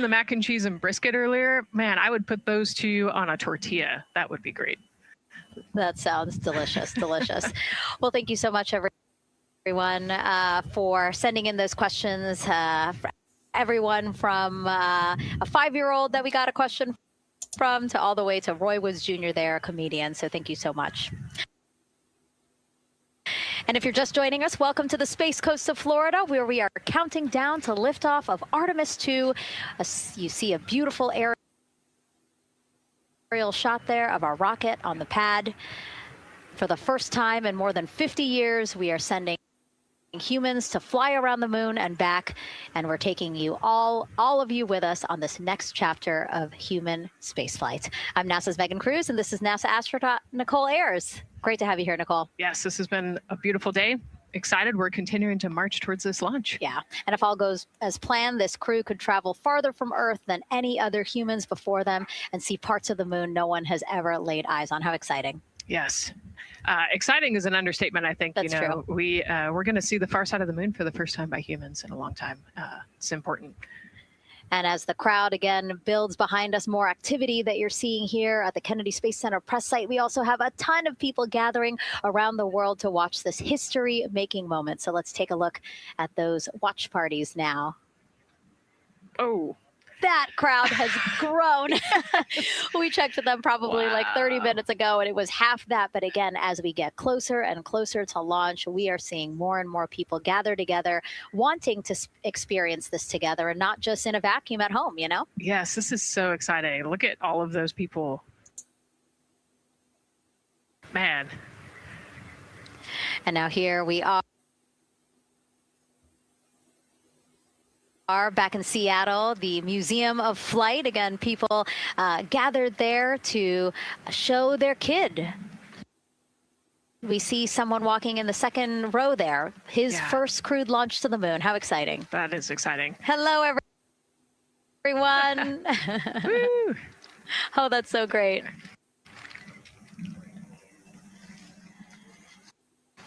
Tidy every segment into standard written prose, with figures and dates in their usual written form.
the mac and cheese and brisket earlier. Man, I would put those two on a tortilla. That would be great. That sounds delicious, delicious. Well, thank you so much, everyone, for sending in those questions. Everyone from a 5-year-old that we got a question from to all the way to Roy Woods Jr. there, a comedian. So thank you so much. And if you're just joining us, welcome to the Space Coast of Florida, where we are counting down to liftoff of Artemis 2. You see a beautiful aerial shot there of our rocket on the pad. For the first time in more than 50 years, we are sending humans to fly around the moon and back, and we're taking you all of you with us on this next chapter of human spaceflight. I'm NASA's Megan Cruz, and this is NASA astronaut Nicole Ayers. Great to have you here, Nicole. Yes, this has been a beautiful day. Excited. We're continuing to march towards this launch. Yeah, and if all goes as planned, this crew could travel farther from Earth than any other humans before them and see parts of the moon no one has ever laid eyes on. How exciting. Yes. Exciting is an understatement, I think. That's true. We're going to see the far side of the moon for the first time by humans in a long time. It's important. And as the crowd again builds behind us, more activity that you're seeing here at the Kennedy Space Center press site. We also have a ton of people gathering around the world to watch this history-making moment. So let's take a look at those watch parties now. Oh. That crowd has grown. We checked with them probably like 30 minutes ago, and it was half that. But again, as we get closer and closer to launch, we are seeing more and more people gather together, wanting to experience this together and not just in a vacuum at home, you know? Yes, this is so exciting. Look at all of those people. Man. And now here we are back in Seattle, the Museum of Flight. Again, people gathered there to show their kid. We see someone walking in the second row there. His first crewed launch to the moon. How exciting. That is exciting. Hello, everyone. Woo. Oh, that's so great.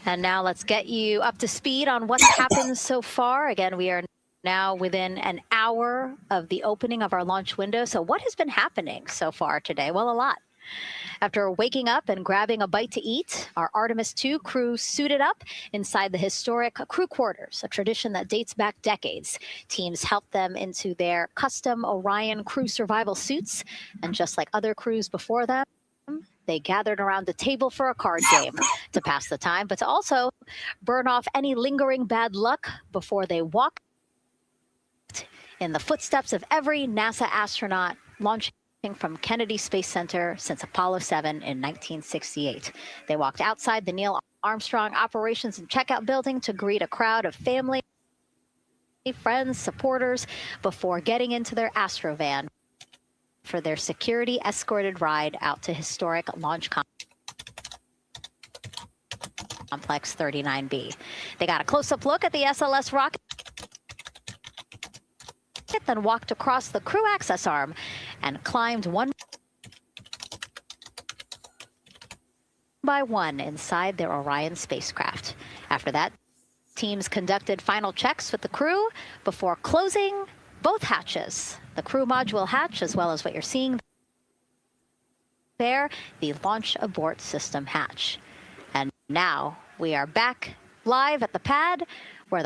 And now let's get you up to speed on what's happened so far. Again, we are now within an hour of the opening of our launch window. So what has been happening so far today? Well, a lot. After waking up and grabbing a bite to eat, our Artemis 2 crew suited up inside the historic crew quarters, a tradition that dates back decades. Teams helped them into their custom Orion crew survival suits, and just like other crews before them, they gathered around the table for a card game to pass the time, but to also burn off any lingering bad luck before they walked in the footsteps of every NASA astronaut launching from Kennedy Space Center since Apollo 7 in 1968. They walked outside the Neil Armstrong Operations and Checkout Building to greet a crowd of family, friends, supporters before getting into their Astrovan for their security-escorted ride out to historic Launch Complex 39B. They got a close-up look at the SLS rocket, then walked across the crew access arm and climbed one by one inside their Orion spacecraft. After that, teams conducted final checks with the crew before closing both hatches, the crew module hatch, as well as what you're seeing there, the launch abort system hatch. And now we are back live at the pad where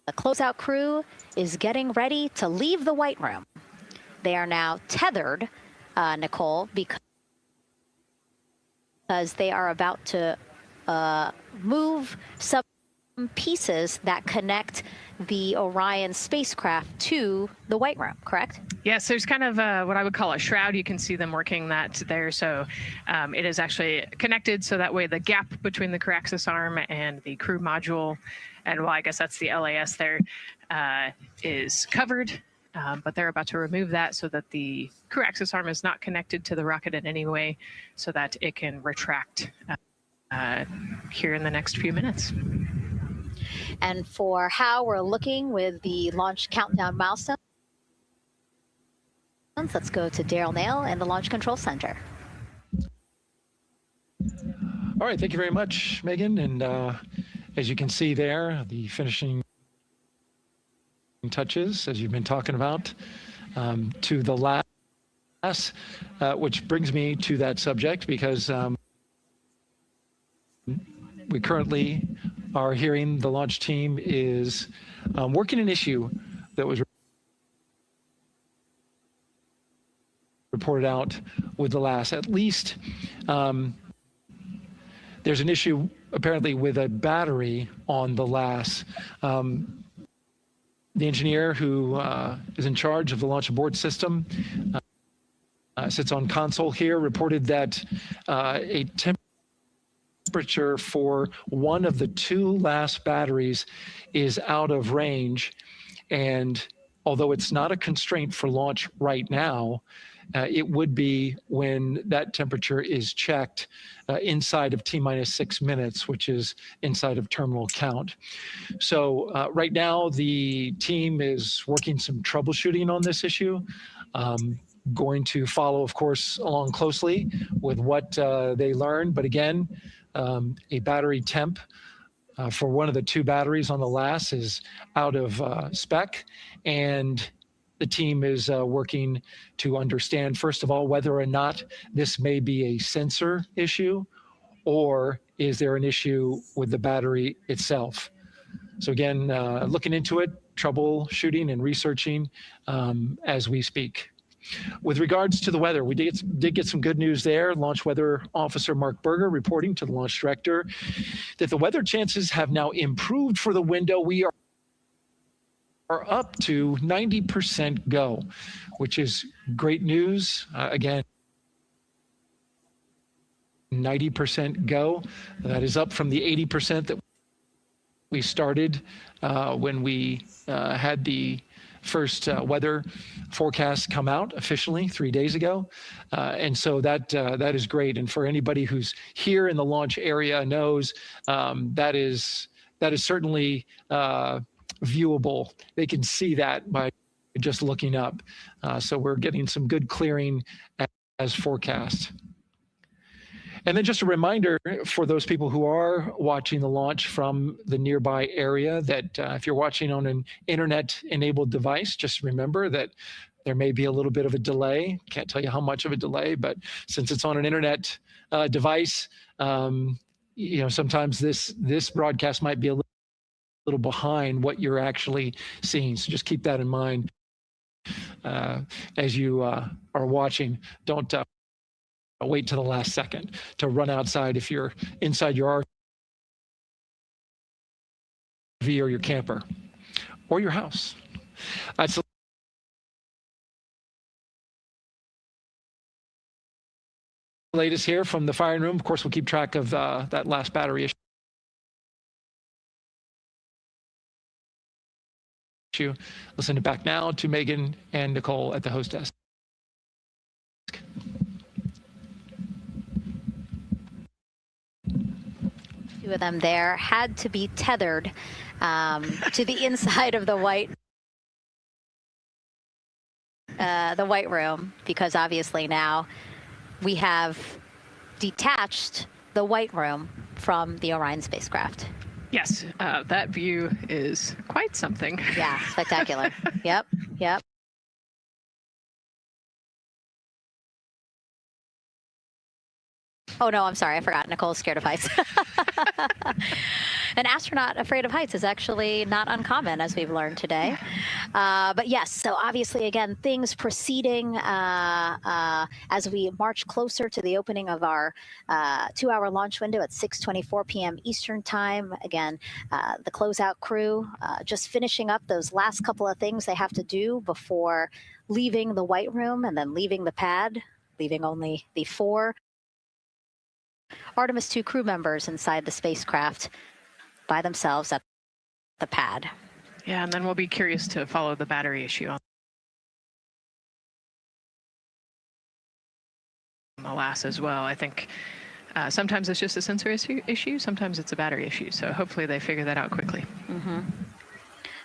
the closeout crew is getting ready to leave the White Room. They are now tethered, Nicole, because they are about to move some pieces that connect the Orion spacecraft to the White Room, correct? Yes, there's kind of what I would call a shroud. You can see them working that there. So it is actually connected, so that way the gap between the crew access arm and the crew module, and well, I guess that's the LAS there, is covered. But they're about to remove that so that the crew access arm is not connected to the rocket in any way, so that it can retract here in the next few minutes. And for how we're looking with the launch countdown milestone, let's go to Daryl Nail in the Launch Control Center. All right, thank you very much, Megan. And as you can see there, the finishing touches, as you've been talking about, to the last, which brings me to that subject because we currently are hearing the launch team is working an issue that was reported out with the last. At least there's an issue apparently with a battery on the last. The engineer who is in charge of the launch abort system sits on console here, reported that a temperature for one of the two last batteries is out of range. And although it's not a constraint for launch right now, it would be when that temperature is checked inside of T-minus 6 minutes, which is inside of terminal count. So right now, the team is working some troubleshooting on this issue. Going to follow, of course, along closely with what they learn. But again, a battery temp for one of the two batteries on the last is out of spec, and the team is working to understand, first of all, whether or not this may be a sensor issue, or is there an issue with the battery itself. So again, looking into it, troubleshooting and researching as we speak. With regards to the weather, we did get some good news there. Launch Weather Officer Mark Berger reporting to the launch director that the weather chances have now improved for the window. We are up to 90% go, which is great news. Again, 90% go. That is up from the 80% that we started when we had the first weather forecast come out officially 3 days ago. And so that is great. And for anybody who's here in the launch area knows that is certainly viewable. They can see that by just looking up. So we're getting some good clearing as forecast. And then just a reminder for those people who are watching the launch from the nearby area that if you're watching on an internet-enabled device, just remember that there may be a little bit of a delay. Can't tell you how much of a delay, but since it's on an internet device, sometimes this broadcast might be a little behind what you're actually seeing. So just keep that in mind as you are watching. Don't wait to the last second to run outside if you're inside your RV or your camper or your house. That's the latest here from the firing room. Of course, we'll keep track of that last battery issue. Listen back now to Megan and Nicole at the host desk. Two of them there had to be tethered to the inside of the white room, because obviously now we have detached the white room from the Orion spacecraft. Yes, that view is quite something. Yeah, spectacular. Yep. Oh, no, I'm sorry. I forgot. Nicole's scared of heights. An astronaut afraid of heights is actually not uncommon, as we've learned today. But yes, so obviously, again, things proceeding as we march closer to the opening of our 2-hour launch window at 6:24 p.m. Eastern Time. Again, the closeout crew just finishing up those last couple of things they have to do before leaving the white room and then leaving the pad, leaving only the 4 Artemis 2 crew members inside the spacecraft by themselves at the pad. Yeah, and then we'll be curious to follow the battery issue on the last as well. I think sometimes it's just a sensor issue, sometimes it's a battery issue. So hopefully they figure that out quickly. Mm-hmm.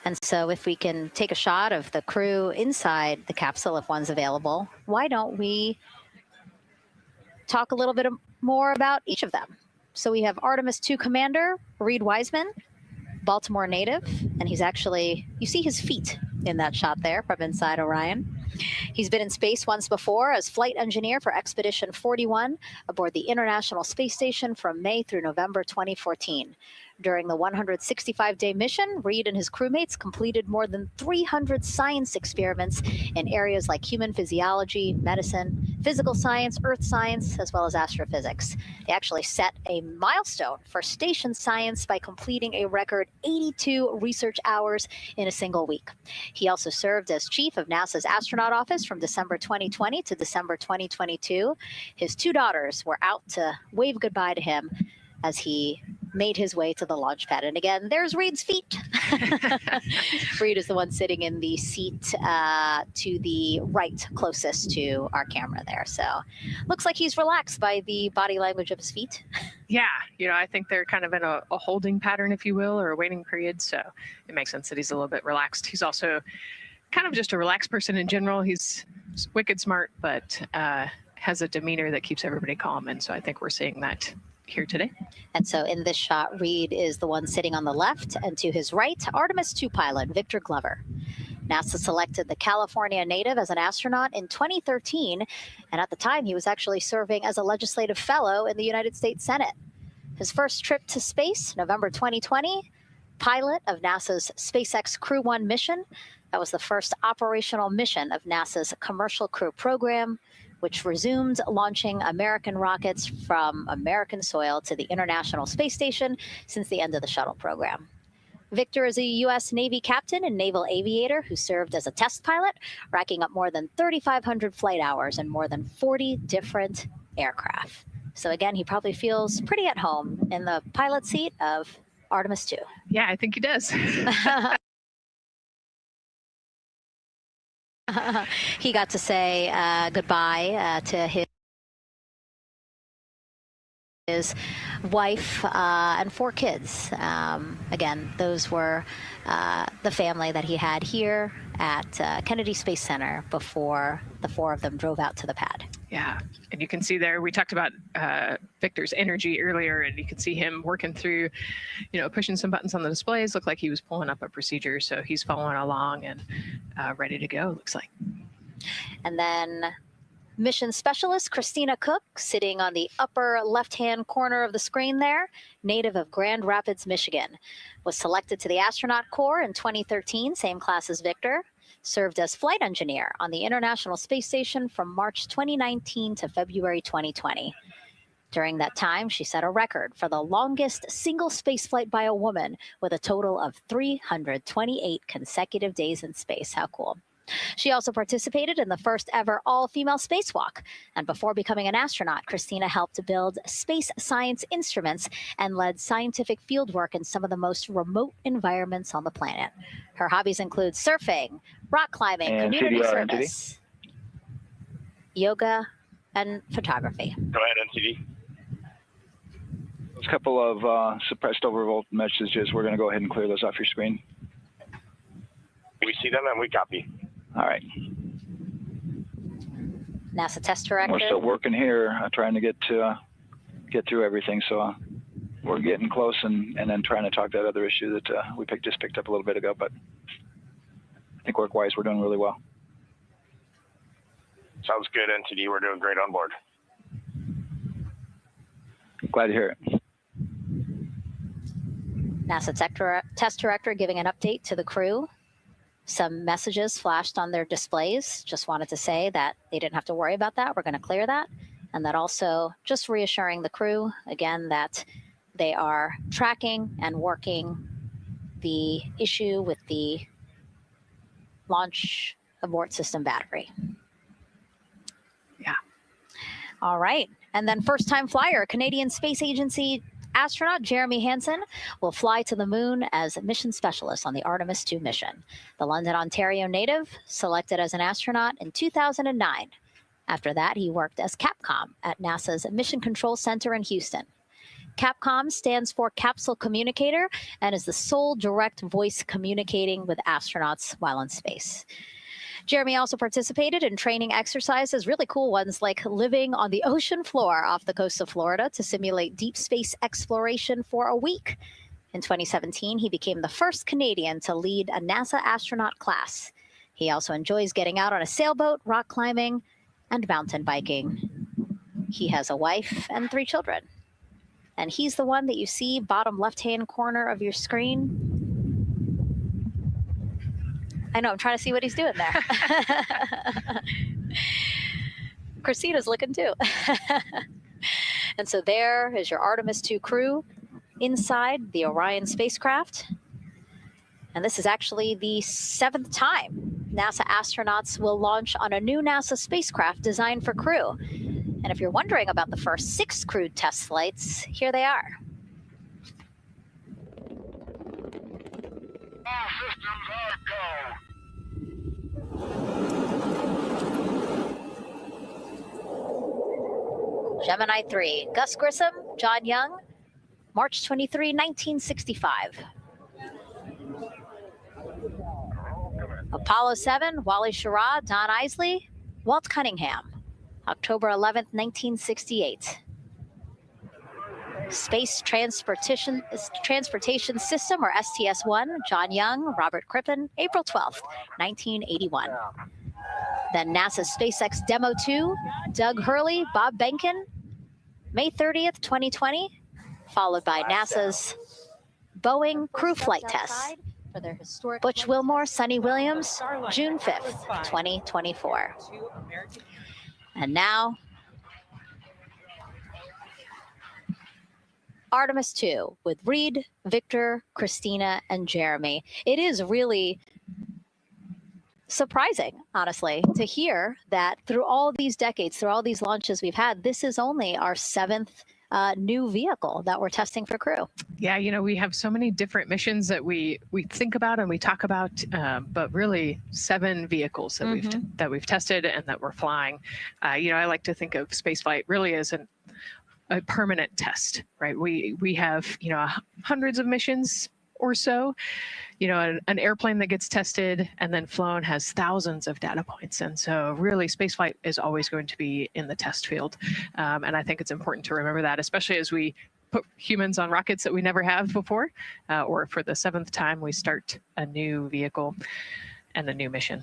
And so if we can take a shot of the crew inside the capsule, if one's available, why don't we talk a little bit more about each of them? So we have Artemis 2 Commander Reed Wiseman, Baltimore native, and he's actually, you see his feet in that shot there from inside Orion. He's been in space once before as flight engineer for Expedition 41 aboard the International Space Station from May through November 2014. During the 165-day mission, Reed and his crewmates completed more than 300 science experiments in areas like human physiology, medicine, physical science, earth science, as well as astrophysics. They actually set a milestone for station science by completing a record 82 research hours in a single week. He also served as chief of NASA's astronaut office from December 2020 to December 2022. His 2 daughters were out to wave goodbye to him as he made his way to the launch pad. And again, there's Reed's feet. Reed is the one sitting in the seat to the right, closest to our camera there. So looks like he's relaxed by the body language of his feet. Yeah, I think they're kind of in a holding pattern, if you will, or a waiting period. So it makes sense that he's a little bit relaxed. He's also kind of just a relaxed person in general. He's wicked smart, but has a demeanor that keeps everybody calm. And so I think we're seeing that here today. And so in this shot, Reed is the one sitting on the left, and to his right, Artemis 2 pilot Victor Glover. NASA selected the California native as an astronaut in 2013, and at the time he was actually serving as a legislative fellow in the United States Senate. His first trip to space, November 2020, pilot of NASA's SpaceX Crew 1 mission. That was the first operational mission of NASA's Commercial Crew program, which resumed launching American rockets from American soil to the International Space Station since the end of the shuttle program. Victor is a U.S. Navy captain and naval aviator who served as a test pilot, racking up more than 3,500 flight hours in more than 40 different aircraft. So again, he probably feels pretty at home in the pilot seat of Artemis 2. Yeah, I think he does. He got to say goodbye to his wife and 4 kids. Again, those were the family that he had here at Kennedy Space Center before the 4 of them drove out to the pad. Yeah, and you can see there, we talked about Victor's energy earlier, and you can see him working through, pushing some buttons on the displays. Looked like he was pulling up a procedure, so he's following along and ready to go, looks like. And then mission specialist Christina Cook, sitting on the upper left-hand corner of the screen there, native of Grand Rapids, Michigan, was selected to the astronaut corps in 2013, same class as Victor. Served as flight engineer on the International Space Station from March 2019 to February 2020. During that time, she set a record for the longest single spaceflight by a woman with a total of 328 consecutive days in space. How cool. She also participated in the first ever all-female spacewalk. And before becoming an astronaut, Christina helped to build space science instruments and led scientific fieldwork in some of the most remote environments on the planet. Her hobbies include surfing, rock climbing, and community CDR, service, yoga, and photography. Go ahead, NCD. There's a couple of suppressed overvolt messages. We're going to go ahead and clear those off your screen. We see them and we copy. All right. NASA test director. We're still working here, trying to get through everything. So we're getting close, and then trying to talk that other issue that we just picked up a little bit ago. But I think work-wise, we're doing really well. Sounds good, NTD. We're doing great on board. Glad to hear it. NASA test director giving an update to the crew. Some messages flashed on their displays. Just wanted to say that they didn't have to worry about that. We're going to clear that. And that also just reassuring the crew, again, that they are tracking and working the issue with the launch abort system battery. Yeah. All right. And then first-time flyer, Canadian Space Agency astronaut Jeremy Hansen will fly to the moon as mission specialist on the Artemis 2 mission. The London, Ontario native selected as an astronaut in 2009. After that, he worked as Capcom at NASA's Mission Control Center in Houston. Capcom stands for Capsule Communicator and is the sole direct voice communicating with astronauts while in space. Jeremy also participated in training exercises, really cool ones like living on the ocean floor off the coast of Florida to simulate deep space exploration for a week. In 2017, he became the first Canadian to lead a NASA astronaut class. He also enjoys getting out on a sailboat, rock climbing, and mountain biking. He has a wife and 3 children. And he's the one that you see bottom left-hand corner of your screen. I know, I'm trying to see what he's doing there. Christina's looking too. And so there is your Artemis 2 crew inside the Orion spacecraft. And this is actually the 7th time NASA astronauts will launch on a new NASA spacecraft designed for crew. And if you're wondering about the first 6 crewed test flights, here they are. All systems are go. Gemini 3, Gus Grissom, John Young, March 23, 1965. Apollo 7, Wally Schirra, Don Isley, Walt Cunningham, October 11, 1968. Space Transportation System, or STS-1, John Young, Robert Crippen, April 12, 1981. Then NASA's SpaceX Demo 2, Doug Hurley, Bob Behnken, May 30th, 2020, followed by NASA's Boeing crew flight tests. Butch Wilmore, Sonny Williams, June 5th, 2024. And now, Artemis 2 with Reed, Victor, Christina, and Jeremy. It is really surprising, honestly, to hear that through all these decades, through all these launches we've had, this is only our 7th new vehicle that we're testing for crew. Yeah, you know, we have so many different missions that we think about and we talk about, but really 7 vehicles that we've tested and that we're flying. You know, I like to think of spaceflight really as a permanent test, right? We have, you know, hundreds of missions or so. You know, an airplane that gets tested and then flown has thousands of data points. And so really spaceflight is always going to be in the test field. And I think it's important to remember that, especially as we put humans on rockets that we never have before, or for the 7th time we start a new vehicle and a new mission.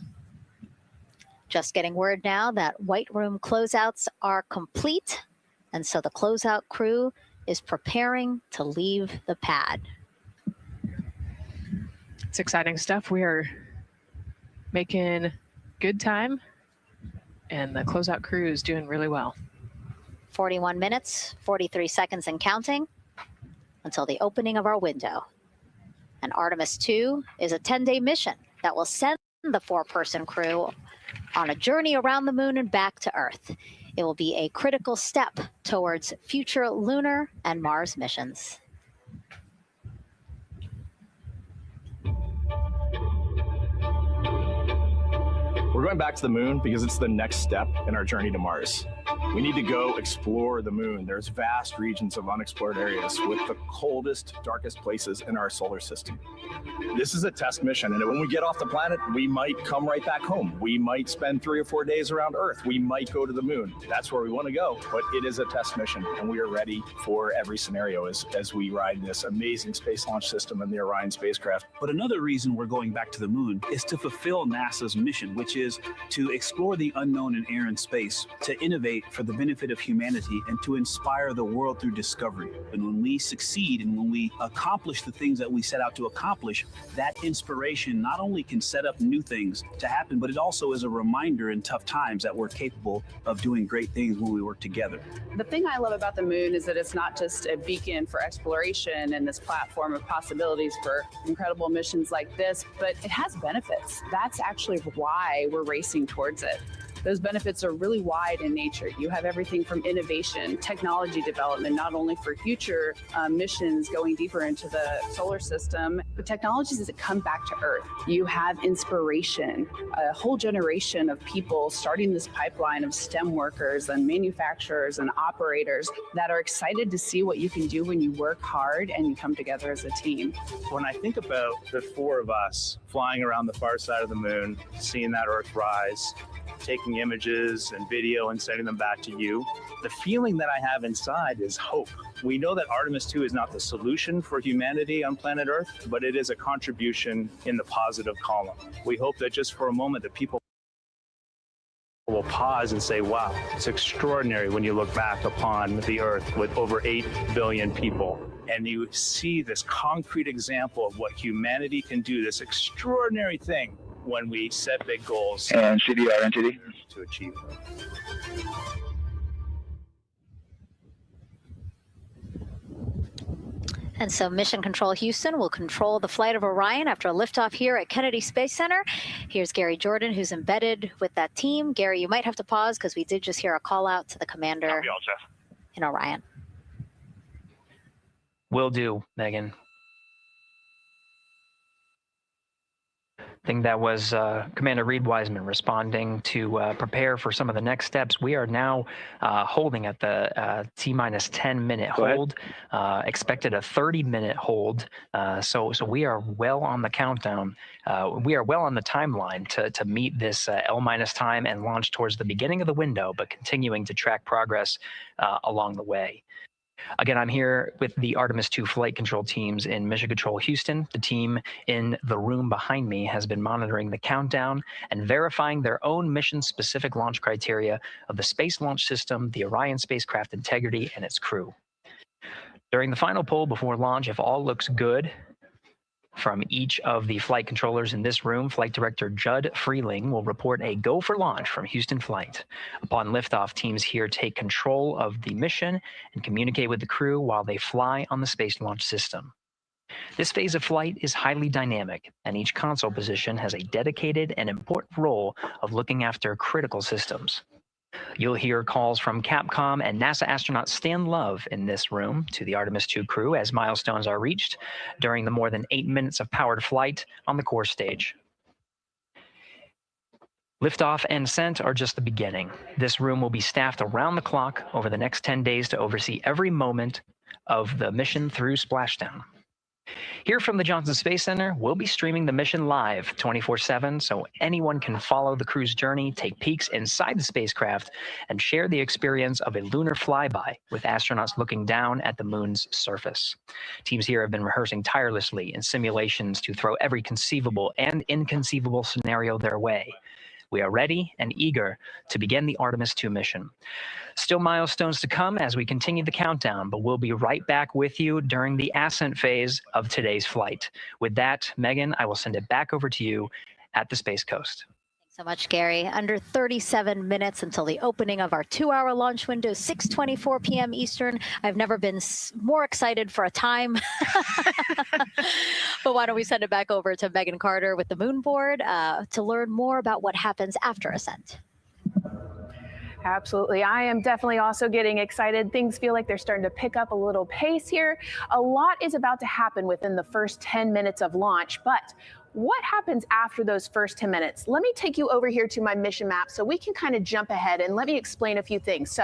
Just getting word now that White Room closeouts are complete. And so the closeout crew is preparing to leave the pad. It's exciting stuff. We are making good time, and the closeout crew is doing really well. 41 minutes, 43 seconds and counting until the opening of our window. And Artemis 2 is a 10-day mission that will send the 4-person crew on a journey around the moon and back to Earth. It will be a critical step towards future lunar and Mars missions. We're going back to the moon because it's the next step in our journey to Mars. We need to go explore the moon. There's vast regions of unexplored areas with the coldest, darkest places in our solar system. This is a test mission, and when we get off the planet, we might come right back home. We might spend 3 or 4 days around Earth. We might go to the moon. That's where we want to go, but it is a test mission, and we are ready for every scenario as we ride this amazing space launch system in the Orion spacecraft. But another reason we're going back to the moon is to fulfill NASA's mission, which is to explore the unknown in air and space, to innovate for the benefit of humanity, and to inspire the world through discovery. And when we succeed and when we accomplish the things that we set out to accomplish, that inspiration not only can set up new things to happen, but it also is a reminder in tough times that we're capable of doing great things when we work together. The thing I love about the moon is that it's not just a beacon for exploration and this platform of possibilities for incredible missions like this, but it has benefits. That's actually why we're racing towards it. Those benefits are really wide in nature. You have everything from innovation, technology development, not only for future missions going deeper into the solar system, but technologies that come back to Earth. You have inspiration, a whole generation of people starting this pipeline of STEM workers and manufacturers and operators that are excited to see what you can do when you work hard and you come together as a team. When I think about the four of us flying around the far side of the moon, seeing that Earth rise, taking images and video and sending them back to you, the feeling that I have inside is hope. We know that Artemis 2 is not the solution for humanity on planet Earth, but it is a contribution in the positive column. We hope that just for a moment that people will pause and say, wow, it's extraordinary when you look back upon the Earth with over 8 billion people. And you see this concrete example of what humanity can do, this extraordinary thing when we set big goals. And CDR NTD. To achieve. And so Mission Control Houston will control the flight of Orion after a liftoff here at Kennedy Space Center. Here's Gary Jordan, who's embedded with that team. Gary, you might have to pause because we did just hear a call out to the commander in Orion. Will do, Megan. I think that was Commander Reed Wiseman responding to prepare for some of the next steps. We are now holding at the T-minus 10-minute hold, expected a 30-minute hold. So we are well on the countdown. We are well on the timeline to meet this L-minus time and launch towards the beginning of the window, but continuing to track progress along the way. Again, I'm here with the Artemis 2 flight control teams in Mission Control Houston. The team in the room behind me has been monitoring the countdown and verifying their own mission-specific launch criteria of the Space Launch System, the Orion spacecraft integrity, and its crew. During the final poll before launch, if all looks good from each of the flight controllers in this room, Flight Director Judd Freeling will report a go for launch from Houston Flight. Upon liftoff, teams here take control of the mission and communicate with the crew while they fly on the Space Launch System. This phase of flight is highly dynamic, and each console position has a dedicated and important role of looking after critical systems. You'll hear calls from Capcom and NASA astronaut Stan Love in this room to the Artemis 2 crew as milestones are reached during the more than 8 minutes of powered flight on the core stage. Liftoff and ascent are just the beginning. This room will be staffed around the clock over the next 10 days to oversee every moment of the mission through splashdown. Here from the Johnson Space Center, we'll be streaming the mission live 24/7 so anyone can follow the crew's journey, take peeks inside the spacecraft, and share the experience of a lunar flyby with astronauts looking down at the moon's surface. Teams here have been rehearsing tirelessly in simulations to throw every conceivable and inconceivable scenario their way. We are ready and eager to begin the Artemis 2 mission. Still milestones to come as we continue the countdown, but we'll be right back with you during the ascent phase of today's flight. With that, Megan, I will send it back over to you at the Space Coast. Thanks so much, Gary. Under 37 minutes until the opening of our 2-hour launch window, 6:24 p.m. Eastern. I've never been more excited for a time. But why don't we send it back over to Megan Carter with the Moon Board to learn more about what happens after ascent. Absolutely. I am definitely also getting excited. Things feel like they're starting to pick up a little pace here. A lot is about to happen within the first 10 minutes of launch, but what happens after those first 10 minutes? Let me take you over here to my mission map so we can kind of jump ahead and let me explain a few things. So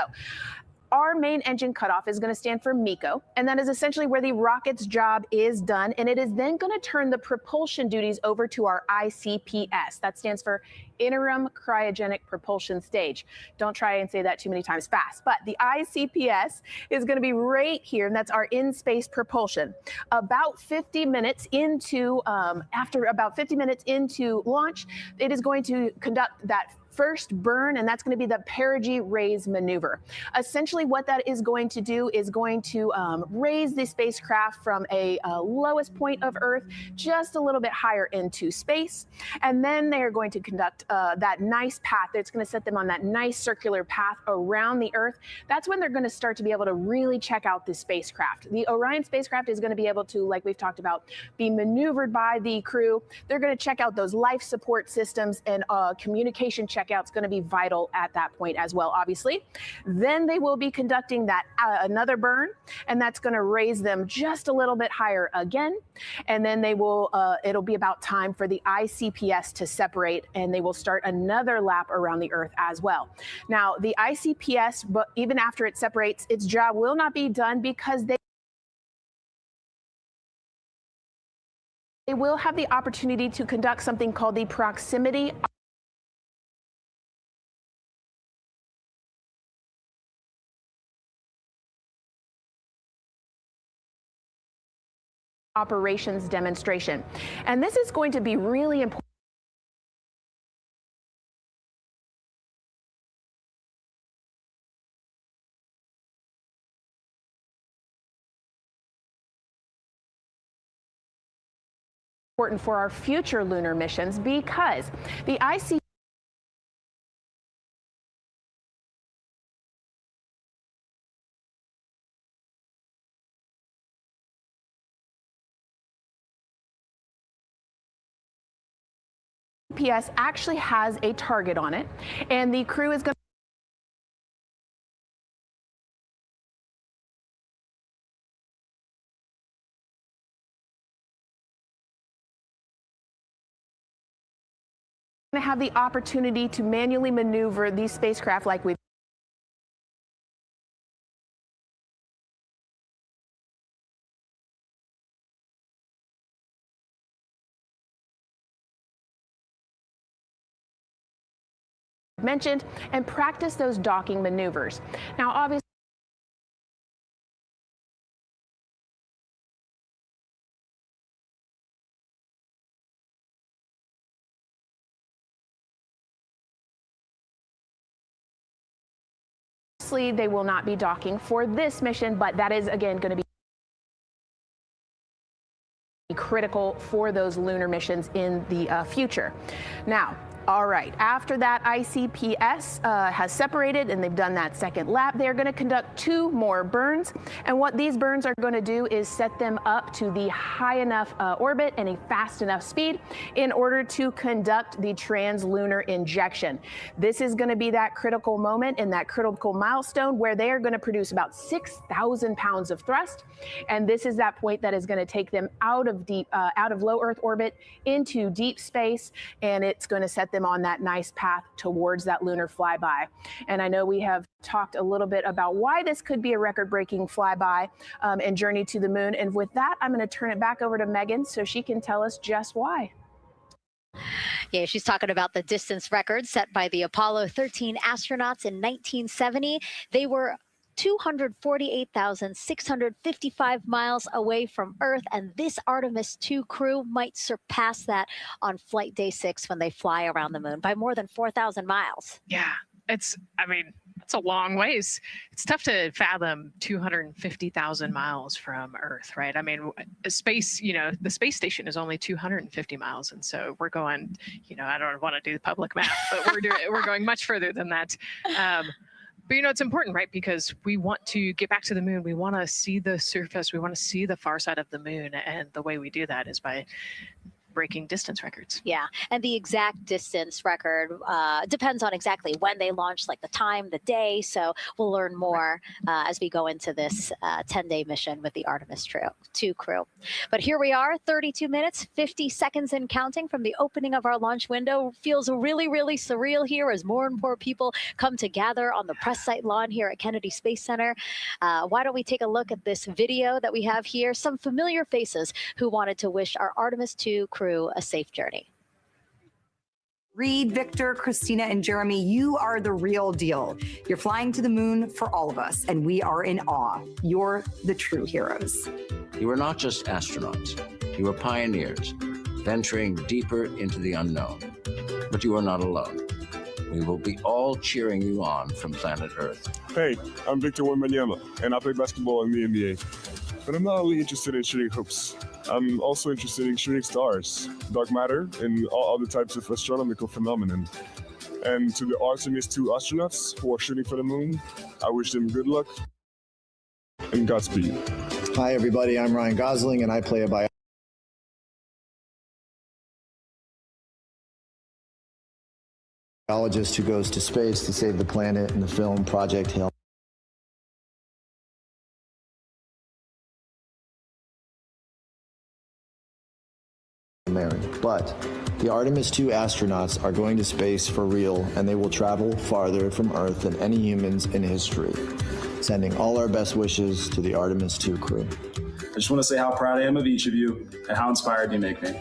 our main engine cutoff is going to stand for MECO, and that is essentially where the rocket's job is done, and it is then going to turn the propulsion duties over to our ICPS. That stands for Interim Cryogenic Propulsion Stage. Don't try and say that too many times fast, but the ICPS is going to be right here, and that's our in-space propulsion. About 50 minutes into, after about 50 minutes into launch, it is going to conduct that first burn, and that's going to be the perigee raise maneuver. Essentially what that is going to do is going to raise the spacecraft from a lowest point of Earth just a little bit higher into space, and then they are going to conduct that nice path that's going to set them on that nice circular path around the Earth. That's when they're going to start to be able to really check out the spacecraft. The Orion spacecraft is going to be able to, like we've talked about, be maneuvered by the crew. They're going to check out those life support systems and communication check checkout is going to be vital at that point as well, obviously. Then they will be conducting that another burn, and that's going to raise them just a little bit higher again. And then they will, it'll be about time for the ICPS to separate, and they will start another lap around the Earth as well. Now, the ICPS, but even after it separates, its job will not be done because they will have the opportunity to conduct something called the proximity operations demonstration. And this is going to be really important. Important for our future lunar missions because the IC GPS actually has a target on it, and the crew is going to have the opportunity to manually maneuver these spacecraft like we've mentioned and practice those docking maneuvers. Now, obviously, they will not be docking for this mission, but that is again going to be critical for those lunar missions in the future. Now, all right, after that ICPS has separated and they've done that second lap, they're going to conduct 2 more burns. And what these burns are going to do is set them up to the high enough orbit and a fast enough speed in order to conduct the translunar injection. This is going to be that critical moment and that critical milestone where they are going to produce about 6,000 pounds of thrust. And this is that point that is going to take them out of low Earth orbit into deep space, and it's going to set them on that nice path towards that lunar flyby. And I know we have talked a little bit about why this could be a record-breaking flyby and journey to the moon. And with that, I'm going to turn it back over to Megan so she can tell us just why. Yeah, she's talking about the distance record set by the Apollo 13 astronauts in 1970. They were 248,655 miles away from Earth, and this Artemis 2 crew might surpass that on flight day 6 when they fly around the moon by more than 4,000 miles. Yeah, it's a long ways. It's tough to fathom 250,000 miles from Earth, right? I mean, space, the space station is only 250 miles. And so we're going, I don't want to do the public math, but we're going much further than that. But, it's important, right? Because we want to get back to the moon. We want to see the surface. We want to see the far side of the moon. And the way we do that is by breaking distance records. Yeah, and the exact distance record depends on exactly when they launched, like the time, the day. So we'll learn more as we go into this 10-day mission with the Artemis 2 crew. But here we are, 32 minutes, 50 seconds and counting from the opening of our launch window. Feels really, really surreal here as more and more people come to gather on the press site lawn here at Kennedy Space Center. Why don't we take a look at this video that we have here? Some familiar faces who wanted to wish our Artemis 2 crew a safe journey. Reed, Victor, Christina, and Jeremy, you are the real deal. You're flying to the moon for all of us, and we are in awe. You're the true heroes. You are not just astronauts. You are pioneers, venturing deeper into the unknown. But you are not alone. We will be all cheering you on from planet Earth. Hey, I'm Victor Wembanyama, and I play basketball in the NBA. But I'm not only interested in shooting hoops. I'm also interested in shooting stars, dark matter, and all other types of astronomical phenomenon. And to the Artemis 2 astronauts who are shooting for the moon, I wish them good luck and Godspeed. Hi, everybody. I'm Ryan Gosling, and I play a biologist. biologist who goes to space to save the planet in the film Project Hail Mary. But the Artemis 2 astronauts are going to space for real, and they will travel farther from Earth than any humans in history. Sending all our best wishes to the Artemis 2 crew. I just want to say how proud I am of each of you and how inspired you make me.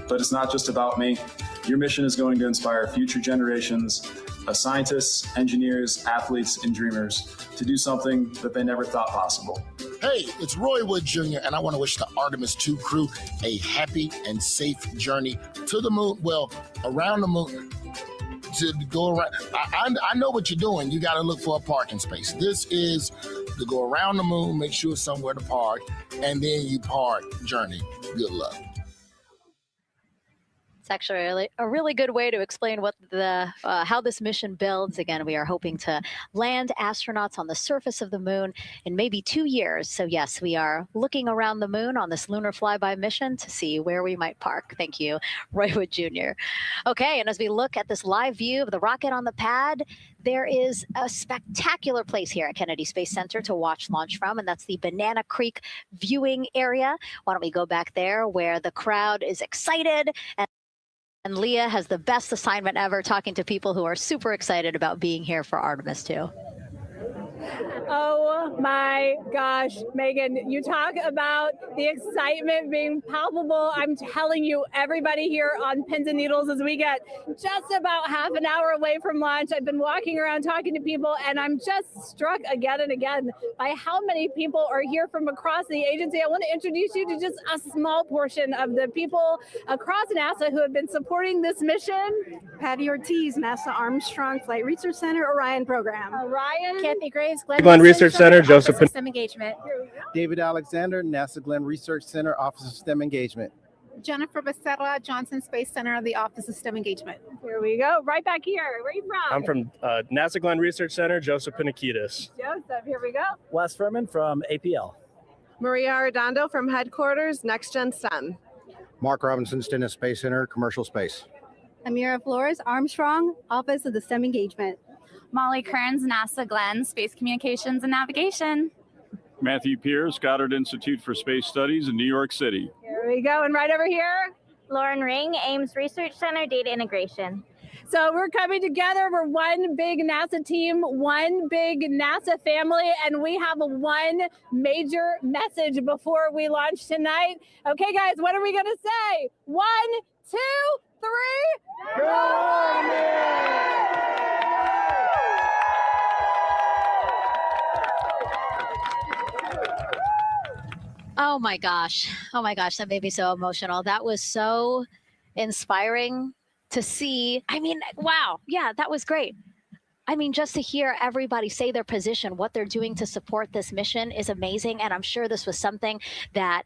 But it's not just about me. Your mission is going to inspire future generations of scientists, engineers, athletes, and dreamers to do something that they never thought possible. Hey, it's Roy Wood Jr., and I want to wish the Artemis 2 crew a happy and safe journey to the moon, well, around the moon, to go around. I know what you're doing. You got to look for a parking space. This is to go around the moon, make sure it's somewhere to park, and then you park journey. Good luck. It's actually a really good way to explain what how this mission builds. Again, we are hoping to land astronauts on the surface of the moon in maybe 2 years. So yes, we are looking around the moon on this lunar flyby mission to see where we might park. Thank you, Roy Wood Jr. Okay, and as we look at this live view of the rocket on the pad, there is a spectacular place here at Kennedy Space Center to watch launch from, and that's the Banana Creek viewing area. Why don't we go back there where the crowd is excited, and Leah has the best assignment ever, talking to people who are super excited about being here for Artemis 2. Oh my gosh, Megan, you talk about the excitement being palpable. I'm telling you, everybody here on pins and needles as we get just about half an hour away from launch. I've been walking around talking to people, and I'm just struck again and again by how many people are here from across the agency. I want to introduce you to just a small portion of the people across NASA who have been supporting this mission. Patty Ortiz, NASA Armstrong Flight Research Center, Orion Program. Orion. Kathy Graves, Glenn Research Center, Joseph. System Engagement. David Alexander, NASA Glenn Research Center, Office of STEM Engagement. Jennifer Becerra, Johnson Space Center, the Office of STEM Engagement. Here we go, right back here. Where are you from? I'm from NASA Glenn Research Center, Joseph Panakitis. Joseph, here we go. Wes Furman from APL. Maria Arredondo from Headquarters, Next Gen STEM. Mark Robinson, Stennis Space Center, Commercial Space. Amira Flores, Armstrong, Office of the STEM Engagement. Molly Kearns, NASA Glenn, Space Communications and Navigation. Matthew Pierce, Goddard Institute for Space Studies in New York City. Here we go, and right over here. Lauren Ring, Ames Research Center, Data Integration. So we're coming together. We're one big NASA team, one big NASA family, and we have one major message before we launch tonight. Okay, guys, what are we going to say? 1, 2, 3. Oh my gosh. Oh my gosh. That made me so emotional. That was so inspiring to see. I mean, wow. Yeah, that was great. I mean, just to hear everybody say their position, what they're doing to support this mission is amazing. And I'm sure this was something that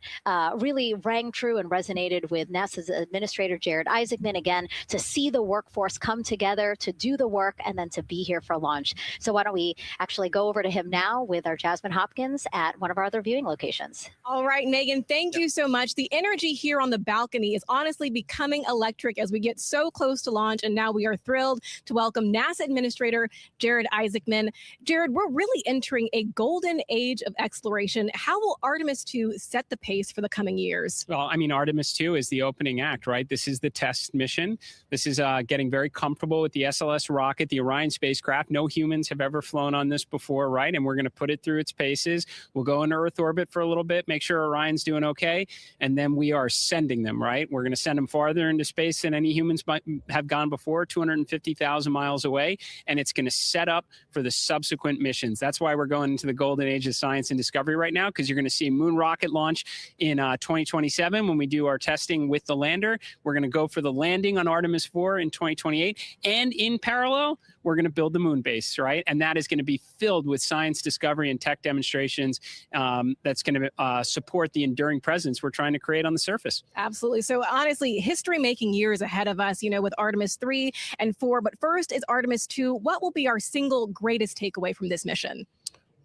really rang true and resonated with NASA's Administrator Jared Isaacman, again, to see the workforce come together to do the work and then to be here for launch. So why don't we actually go over to him now with our Jasmine Hopkins at one of our other viewing locations. All right, Megan, thank you so much. The energy here on the balcony is honestly becoming electric as we get so close to launch. And now we are thrilled to welcome NASA Administrator Jared Isaacman. Jared, we're really entering a golden age of exploration. How will Artemis 2 set the pace for the coming years? Well, I mean, Artemis 2 is the opening act, right? This is the test mission. This is getting very comfortable with the SLS rocket, the Orion spacecraft. No humans have ever flown on this before, right? And we're going to put it through its paces. We'll go into Earth orbit for a little bit, make sure Orion's doing okay. And then we are sending them, right? We're going to send them farther into space than any humans might have gone before, 250,000 miles away. And it's going to set up for the subsequent missions. That's why we're going into the golden age of science and discovery right now, because you're going to see a moon rocket launch in 2027 when we do our testing with the lander. We're going to go for the landing on Artemis 4 in 2028. And in parallel, we're going to build the moon base, right? And that is going to be filled with science discovery and tech demonstrations that's going to support the enduring presence we're trying to create on the surface. Absolutely. So honestly, history-making years ahead of us, you know, with Artemis 3 and 4. But first is Artemis 2. What will be our single greatest takeaway from this mission?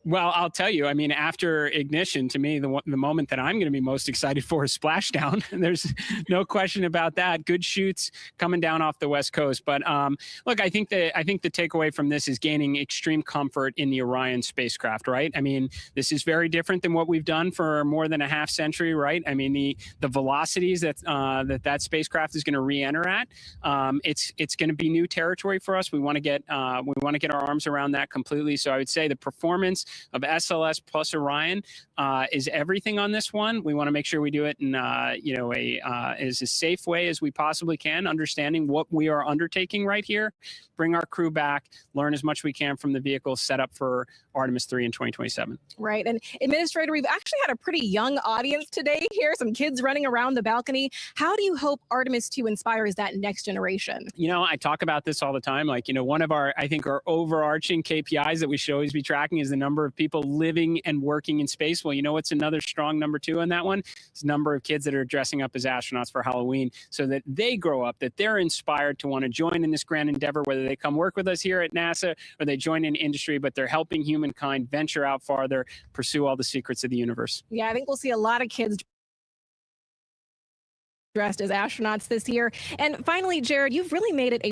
Well, I'll tell you, I mean, after ignition, to me, the moment that I'm going to be most excited for is splashdown. There's no question about that. Good shoots coming down off the West Coast. But look, I think the takeaway from this is gaining extreme comfort in the Orion spacecraft, right? I mean, this is very different than what we've done for more than a half century, right? I mean, the velocities that spacecraft is going to re-enter at, it's going to be new territory for us. We want to get our arms around that completely. So I would say the performance of SLS plus Orion is everything on this one. We want to make sure we do it in as a safe way as we possibly can, understanding what we are undertaking right here, bring our crew back, learn as much we can from the vehicle, set up for Artemis 3 in 2027. Right. And Administrator, we've actually had a pretty young audience today here, some kids running around the balcony. How do you hope Artemis 2 inspires that next generation? You know, I talk about this all the time. Like, one of our overarching KPIs that we should always be tracking is the number of people living and working in space. Well, you know what's another strong number 2 on that one? It's the number of kids that are dressing up as astronauts for Halloween, so that they grow up, that they're inspired to want to join in this grand endeavor, whether they come work with us here at NASA or they join in industry, but they're helping humankind venture out farther, pursue all the secrets of the universe. Yeah, I think we'll see a lot of kids dressed as astronauts this year. And finally, Jared, you've really made it a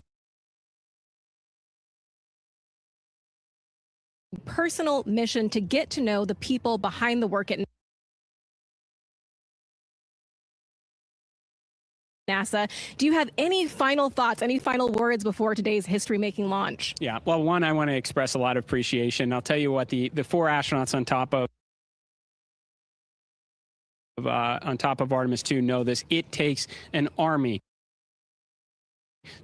personal mission to get to know the people behind the work at NASA. Do you have any final thoughts, any final words before today's history-making launch? Yeah, well, one, I want to express a lot of appreciation. I'll tell you what, the 4 astronauts on top of Artemis 2 know this. It takes an army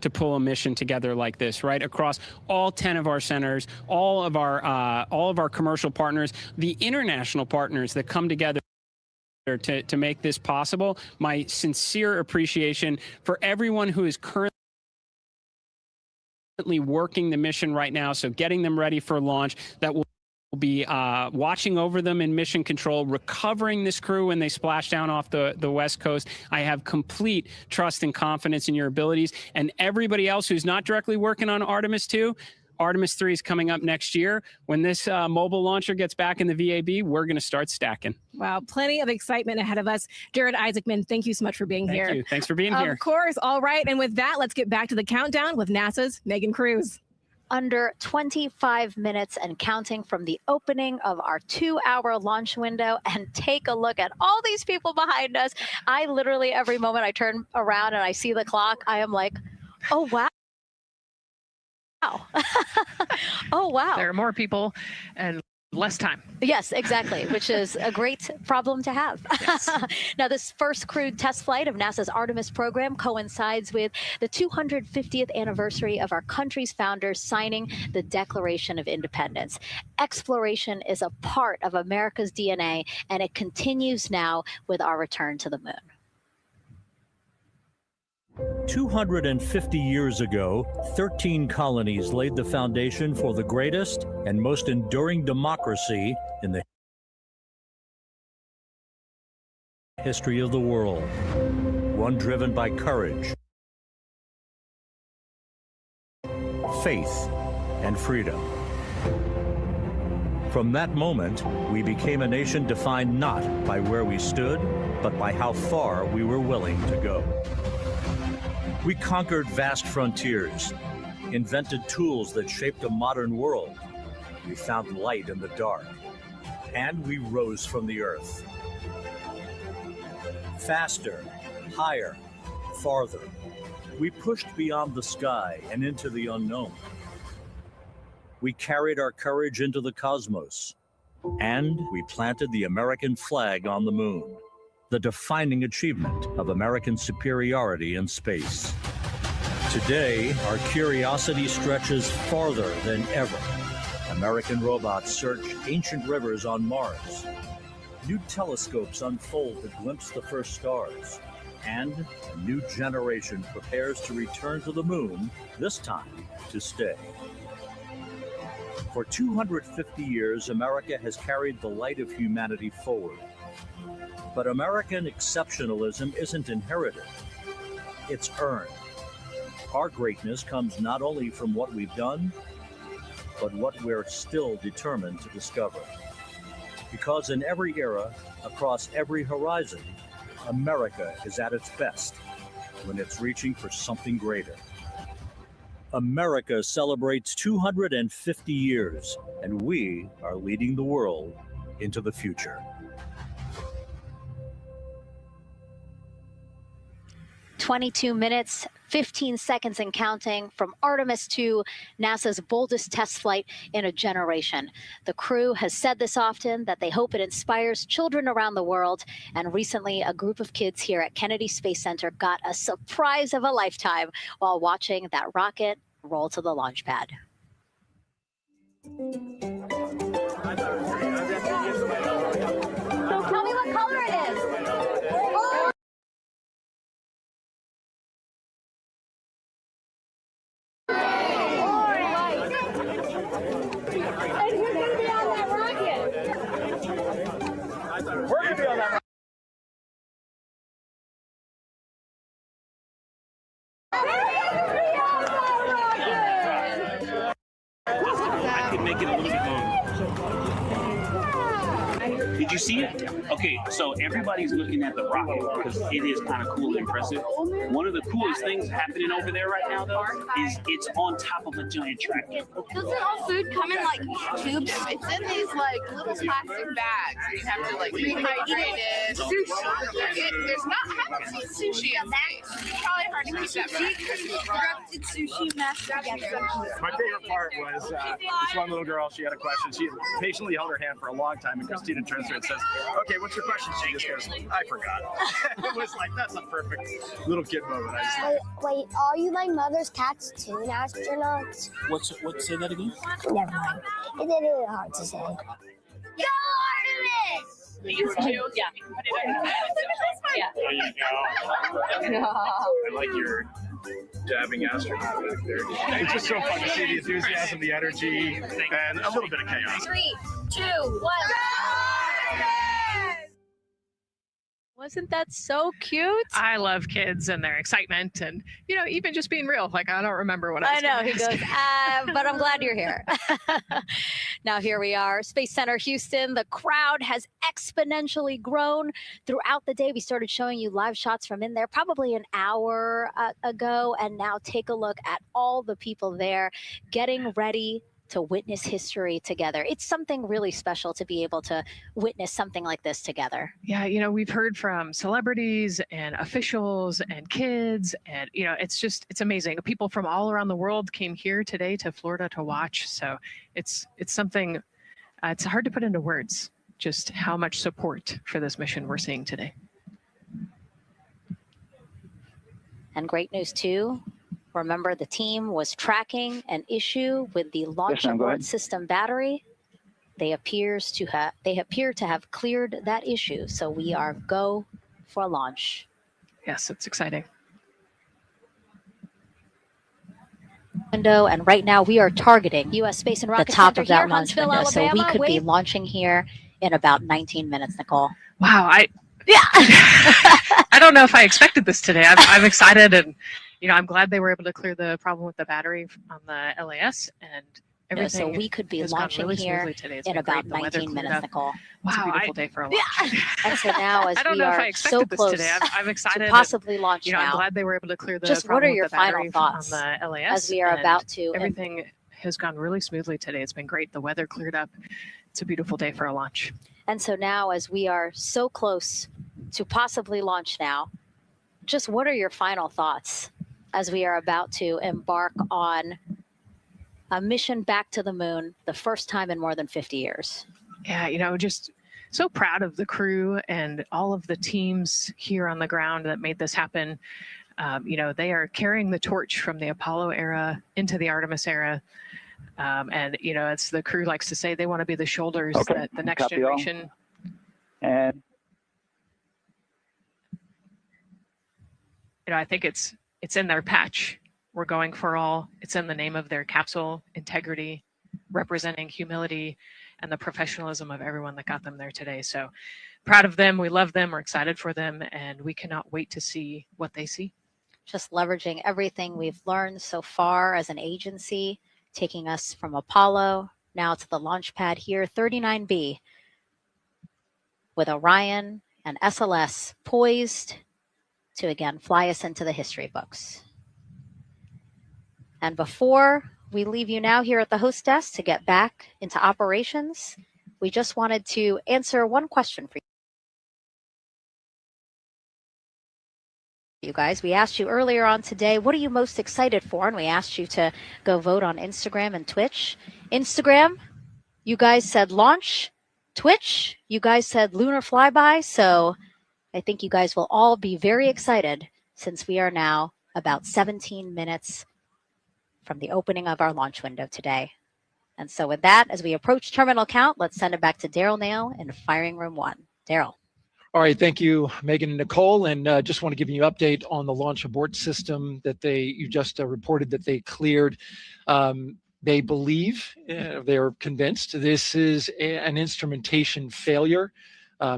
to pull a mission together like this, right? Across all 10 of our centers, all of our commercial partners, the international partners that come together to make this possible. My sincere appreciation for everyone who is currently working the mission right now, so getting them ready for launch, that will be watching over them in mission control, recovering this crew when they splash down off the West Coast. I have complete trust and confidence in your abilities. And everybody else who's not directly working on Artemis 2, Artemis 3 is coming up next year. When this mobile launcher gets back in the VAB, we're going to start stacking. Wow, plenty of excitement ahead of us. Jared Isaacman, thank you so much for being here. Thank you. Thanks for being here. Of course. All right. And with that, let's get back to the countdown with NASA's Megan Cruz. Under 25 minutes and counting from the opening of our 2-hour launch window. And take a look at all these people behind us. I literally, every moment I turn around and I see the clock, I am like, oh, wow. Oh, wow. There are more people and less time. Yes, exactly, which is a great problem to have. Yes. Now, this first crewed test flight of NASA's Artemis program coincides with the 250th anniversary of our country's founders signing the Declaration of Independence. Exploration is a part of America's DNA, and it continues now with our return to the moon. 250 years ago, 13 colonies laid the foundation for the greatest and most enduring democracy in the history of the world. One driven by courage, faith, and freedom. From that moment, we became a nation defined not by where we stood, but by how far we were willing to go. We conquered vast frontiers, invented tools that shaped a modern world. We found light in the dark, and we rose from the earth. Faster, higher, farther. We pushed beyond the sky and into the unknown. We carried our courage into the cosmos, and we planted the American flag on the moon, the defining achievement of American superiority in space. Today, our curiosity stretches farther than ever. American robots search ancient rivers on Mars. New telescopes unfold to glimpse the first stars. And a new generation prepares to return to the moon, this time to stay. For 250 years, America has carried the light of humanity forward. But American exceptionalism isn't inherited, it's earned. Our greatness comes not only from what we've done, but what we're still determined to discover. Because in every era, across every horizon, America is at its best when it's reaching for something greater. America celebrates 250 years, and we are leading the world into the future. 22 minutes, 15 seconds and counting from Artemis 2, NASA's boldest test flight in a generation. The crew has said this often, that they hope it inspires children around the world. And recently, a group of kids here at Kennedy Space Center got a surprise of a lifetime while watching that rocket roll to the launch pad. So tell me what color it is. Oh. And who's going to be on that rocket? We're going to be on that rocket. I could make it a little bit longer. Did you see it? Okay, so everybody's looking at the rocket because it is kind of cool and impressive. One of the coolest things happening over there right now, though, is it's on top of a giant tractor. Doesn't all food come in like tubes? It's in these like little plastic bags. You have to like rehydrate it. Sushi. There's not. I haven't seen sushi in space. It's probably hard to keep that back. Constructed sushi mashed together. My favorite part was this one little girl. She had a question. She patiently held her hand for a long time, and Christina turns to her and says, "Okay, what's your question?" She just goes, "I forgot." It was like, that's a perfect little kid moment. Wait, are you like mother's cats too, astronauts? What? Say that again? Never mind. It's really hard to say. Go Artemis! These two? Yeah. There you go. I like your dabbing astronaut back there. It's just so fun to see the enthusiasm, the energy, and a little bit of chaos. 3, 2, 1. Wasn't that so cute? I love kids and their excitement and, you know, even just being real. Like, I don't remember what I was know. gonna He ask. goes, but I'm glad you're here. Now, here we are, Space Center Houston. The crowd has exponentially grown throughout the day. We started showing you live shots from in there probably an hour ago. And now take a look at all the people there getting ready to witness history together. It's something really special to be able to witness something like this together. Yeah, you know, we've heard from celebrities and officials and kids, and, you know, it's amazing. People from all around the world came here today to Florida to watch. So it's something, it's hard to put into words, just how much support for this mission we're seeing today. And great news too. Remember, the team was tracking an issue with the launch abort system battery. They appear to have cleared that issue. So we are go for launch. Yes, it's exciting. Window, and right now we are targeting U.S. Space and Rocket the top Center of that launch window. Alabama. So we could be launching here in about 19 minutes, Nicole. Wow, I don't know if I expected this today. I'm excited, and you know, I'm glad they were able to clear the problem with the battery on the LAS, and everything. So we could be launching really here today. in about 19 minutes, Nicole. Wow, it's a beautiful day for a launch. And so now, as I don't we know if I are expected so this close today. I'm excited to possibly launch you know, now. I'm glad they were able to clear the Just what problem are your with the battery final thoughts on the LAS, as we are and about to? Everything has gone really smoothly today. It's been great. The weather cleared up. It's a beautiful day for a launch. And so now, as we are so close to possibly launch now, just what are your final thoughts as we are about to embark on a mission back to the moon, the first time in more than 50 years? Yeah, you know, just so proud of the crew and all of the teams here on the ground that made this happen. You know, they are carrying the torch from the Apollo era into the Artemis era. And, you know, as the crew likes to say, they want to be the shoulders that the next generation. And you know, I think it's in their patch. We're going for all. It's in the name of their capsule: integrity, representing humility, and the professionalism of everyone that got them there today. So proud of them. We love them. We're excited for them, and we cannot wait to see what they see. Just leveraging everything we've learned so far as an agency, taking us from Apollo now to the launch pad here, 39B, with Orion and SLS poised to again fly us into the history books. And before we leave you now here at the host desk to get back into operations, we just wanted to answer one question for you guys. We asked you earlier on today, what are you most excited for? And we asked you to go vote on Instagram and Twitch. Instagram, you guys said launch. Twitch, you guys said lunar flyby. So I think you guys will all be very excited since we are now about 17 minutes from the opening of our launch window today. And so with that, as we approach terminal count, let's send it back to Daryl Nail in firing room 1. Daryl. All right, thank you, Megan and Nicole. And just want to give you an update on the launch abort system that you just reported that they cleared. They believe, they're convinced this is an instrumentation failure.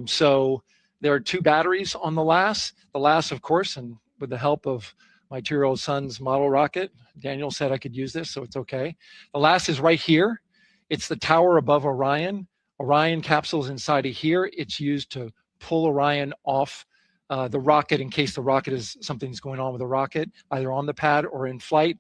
So there are 2 batteries on the LAS. The LAS, of course, and with the help of my 2-year-old son's model rocket, Daniel said I could use this, so it's okay. The LAS is right here. It's the tower above Orion. Orion capsule's inside of here. It's used to pull Orion off the rocket in case the rocket something's going on with the rocket, either on the pad or in flight.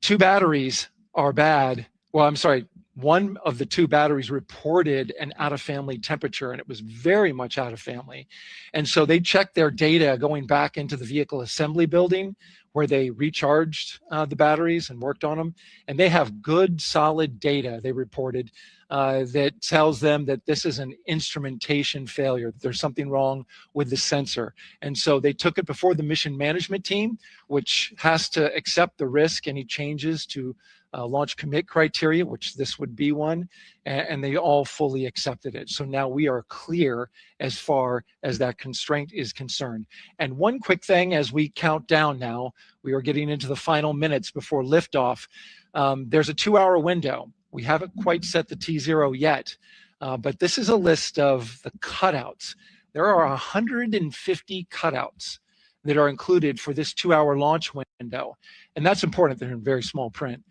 2 batteries are bad. Well, I'm sorry, one of the 2 batteries reported an out-of-family temperature, and it was very much out of family. And so they checked their data going back into the vehicle assembly building where they recharged the batteries and worked on them. And they have good, solid data, they reported, that tells them that this is an instrumentation failure, that there's something wrong with the sensor. And so they took it before the mission management team, which has to accept the risk, any changes to launch commit criteria, which this would be one, and they all fully accepted it. So now we are clear as far as that constraint is concerned. And one quick thing as we count down now, we are getting into the final minutes before liftoff. There's a 2-hour window. We haven't quite set the T0 yet, but this is a list of the cutouts. There are 150 cutouts that are included for this 2-hour launch window. And that's important. They're in very small print.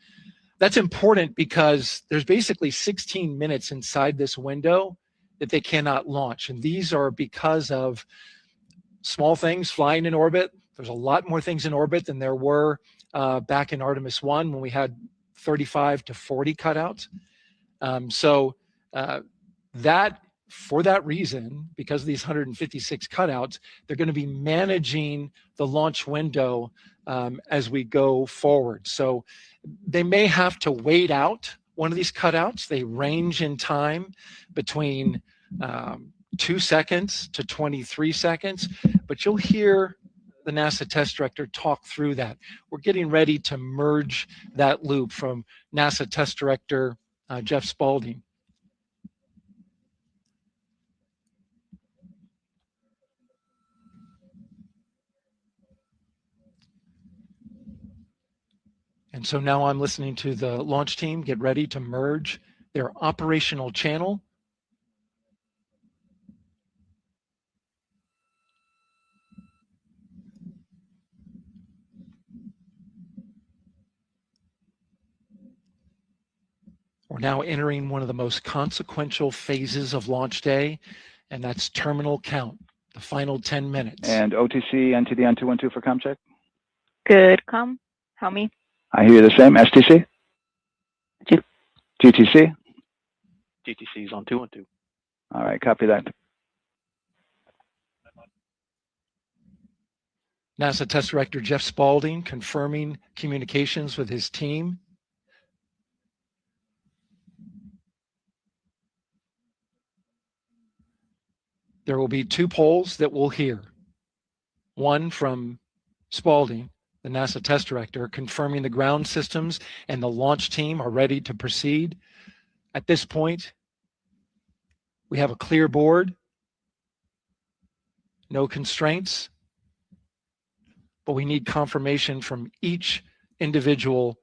That's important because there's basically 16 minutes inside this window that they cannot launch. And these are because of small things flying in orbit. There's a lot more things in orbit than there were back in Artemis 1 when we had 35 to 40 cutouts. For that reason, because of these 156 cutouts, they're going to be managing the launch window as we go forward. So they may have to wait out one of these cutouts. They range in time between 2 seconds to 23 seconds, but you'll hear the NASA test director talk through that. We're getting ready to merge that loop from NASA test director Jeff Spaulding. And so now I'm listening to the launch team get ready to merge their operational channel. We're now entering one of the most consequential phases of launch day, and that's terminal count, the final 10 minutes. And OTC, NTD, N212 for comm check. Good, comm. Help me. I hear the same. STC? GTC? GTC is on 212. All right, copy that. NASA Test Director Jeff Spaulding confirming communications with his team. There will be 2 polls that we'll hear. One from Spaulding, the NASA Test Director, confirming the ground systems and the launch team are ready to proceed. At this point, we have a clear board, no constraints, but we need confirmation from each individual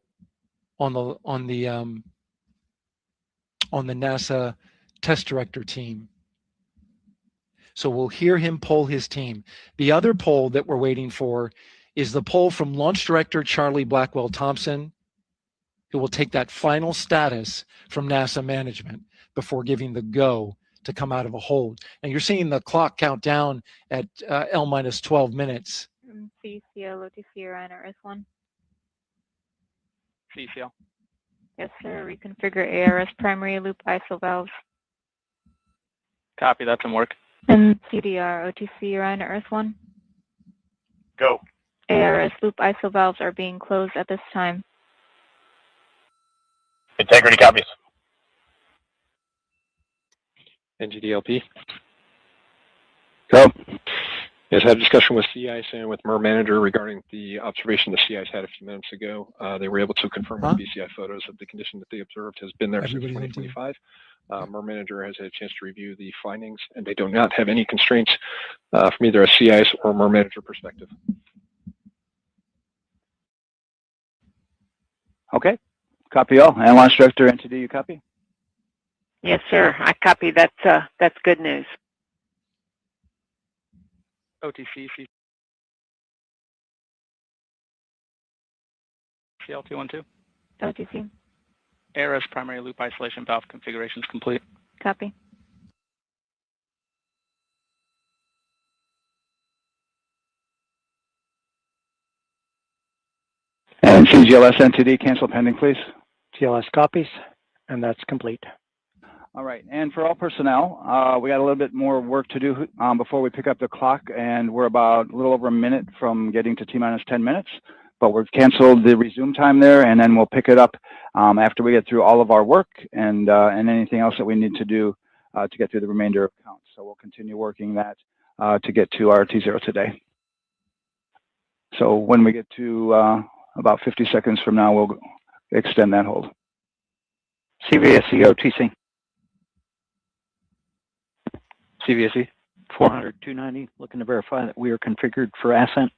on the NASA Test Director team. So we'll hear him poll his team. The other poll that we're waiting for is the poll from Launch Director Charlie Blackwell Thompson who will take that final status from NASA management before giving the go to come out of a hold. And you're seeing the clock count down at L minus 12 minutes. CCL, OTC, Orion, RS1. CCL. Yes, sir. Reconfigure ARS primary loop ISO valves. Copy, that's in work. And CDR, OTC, Orion, RS1. Go. ARS loop ISO valves are being closed at this time. Integrity copies. NGDLP. Go. Yes, I had a discussion with sea ice and with MER manager regarding the observation the sea ice had a few minutes ago. They were able to confirm with BCI photos that the condition that they observed has been there since 2025. MER manager has had a chance to review the findings, and they do not have any constraints from either a sea ice or MER manager perspective. Okay. Copy all. And Launch Director, NTD, you copy? Yes, sir. I copy. That's good news. OTC, CL212. OTC. ARS primary loop isolation valve configuration is complete. Copy. And CGLS NTD, cancel pending, please. GLS copies, and that's complete. All right, and for all personnel, we got a little bit more work to do before we pick up the clock, and we're about a little over a minute from getting to T-minus 10 minutes, but we've canceled the resume time there, and then we'll pick it up after we get through all of our work and anything else that we need to do to get through the remainder of counts. So we'll continue working that to get to our T0 today. So when we get to about 50 seconds from now, we'll extend that hold. CVSE OTC. CVSE. 400-290, looking to verify that we are configured for ascent.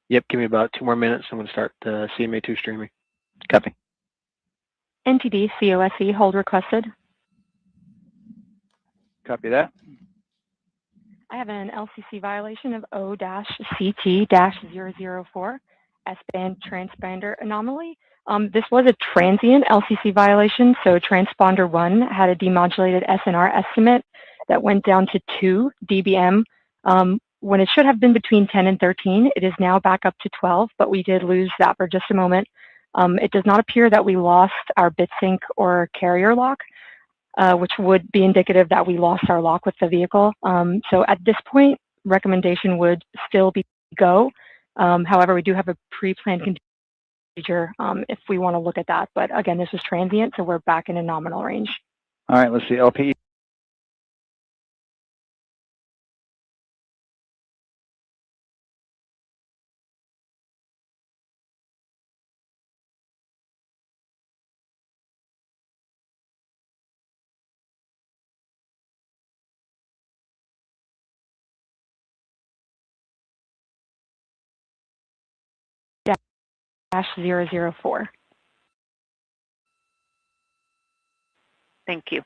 Yep, give me about 2 more minutes. I'm going to start CMA2 streaming. Copy. NTD, COSE, hold requested. Copy that. I have an LCC violation of O-CT-004, S-band transponder anomaly. This was a transient LCC violation, so transponder 1 had a demodulated SNR estimate that went down to 2 dBm when it should have been between 10 and 13. It is now back up to 12, but we did lose that for just a moment. It does not appear that we lost our bit sync or carrier lock, which would be indicative that we lost our lock with the vehicle. So at this point, recommendation would still be go. However, we do have a pre-planned procedure if we want to look at that. But again, this is transient, so we're back in a nominal range. All right, let's see, LP. -004. Thank you.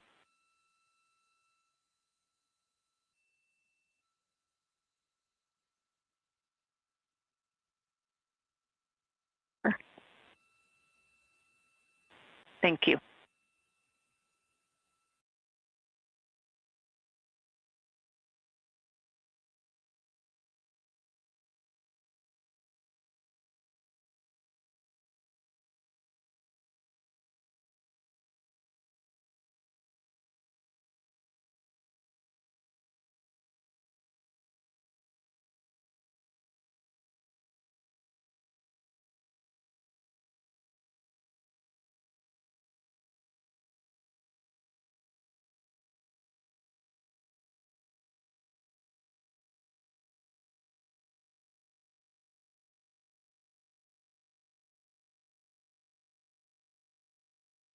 Thank you.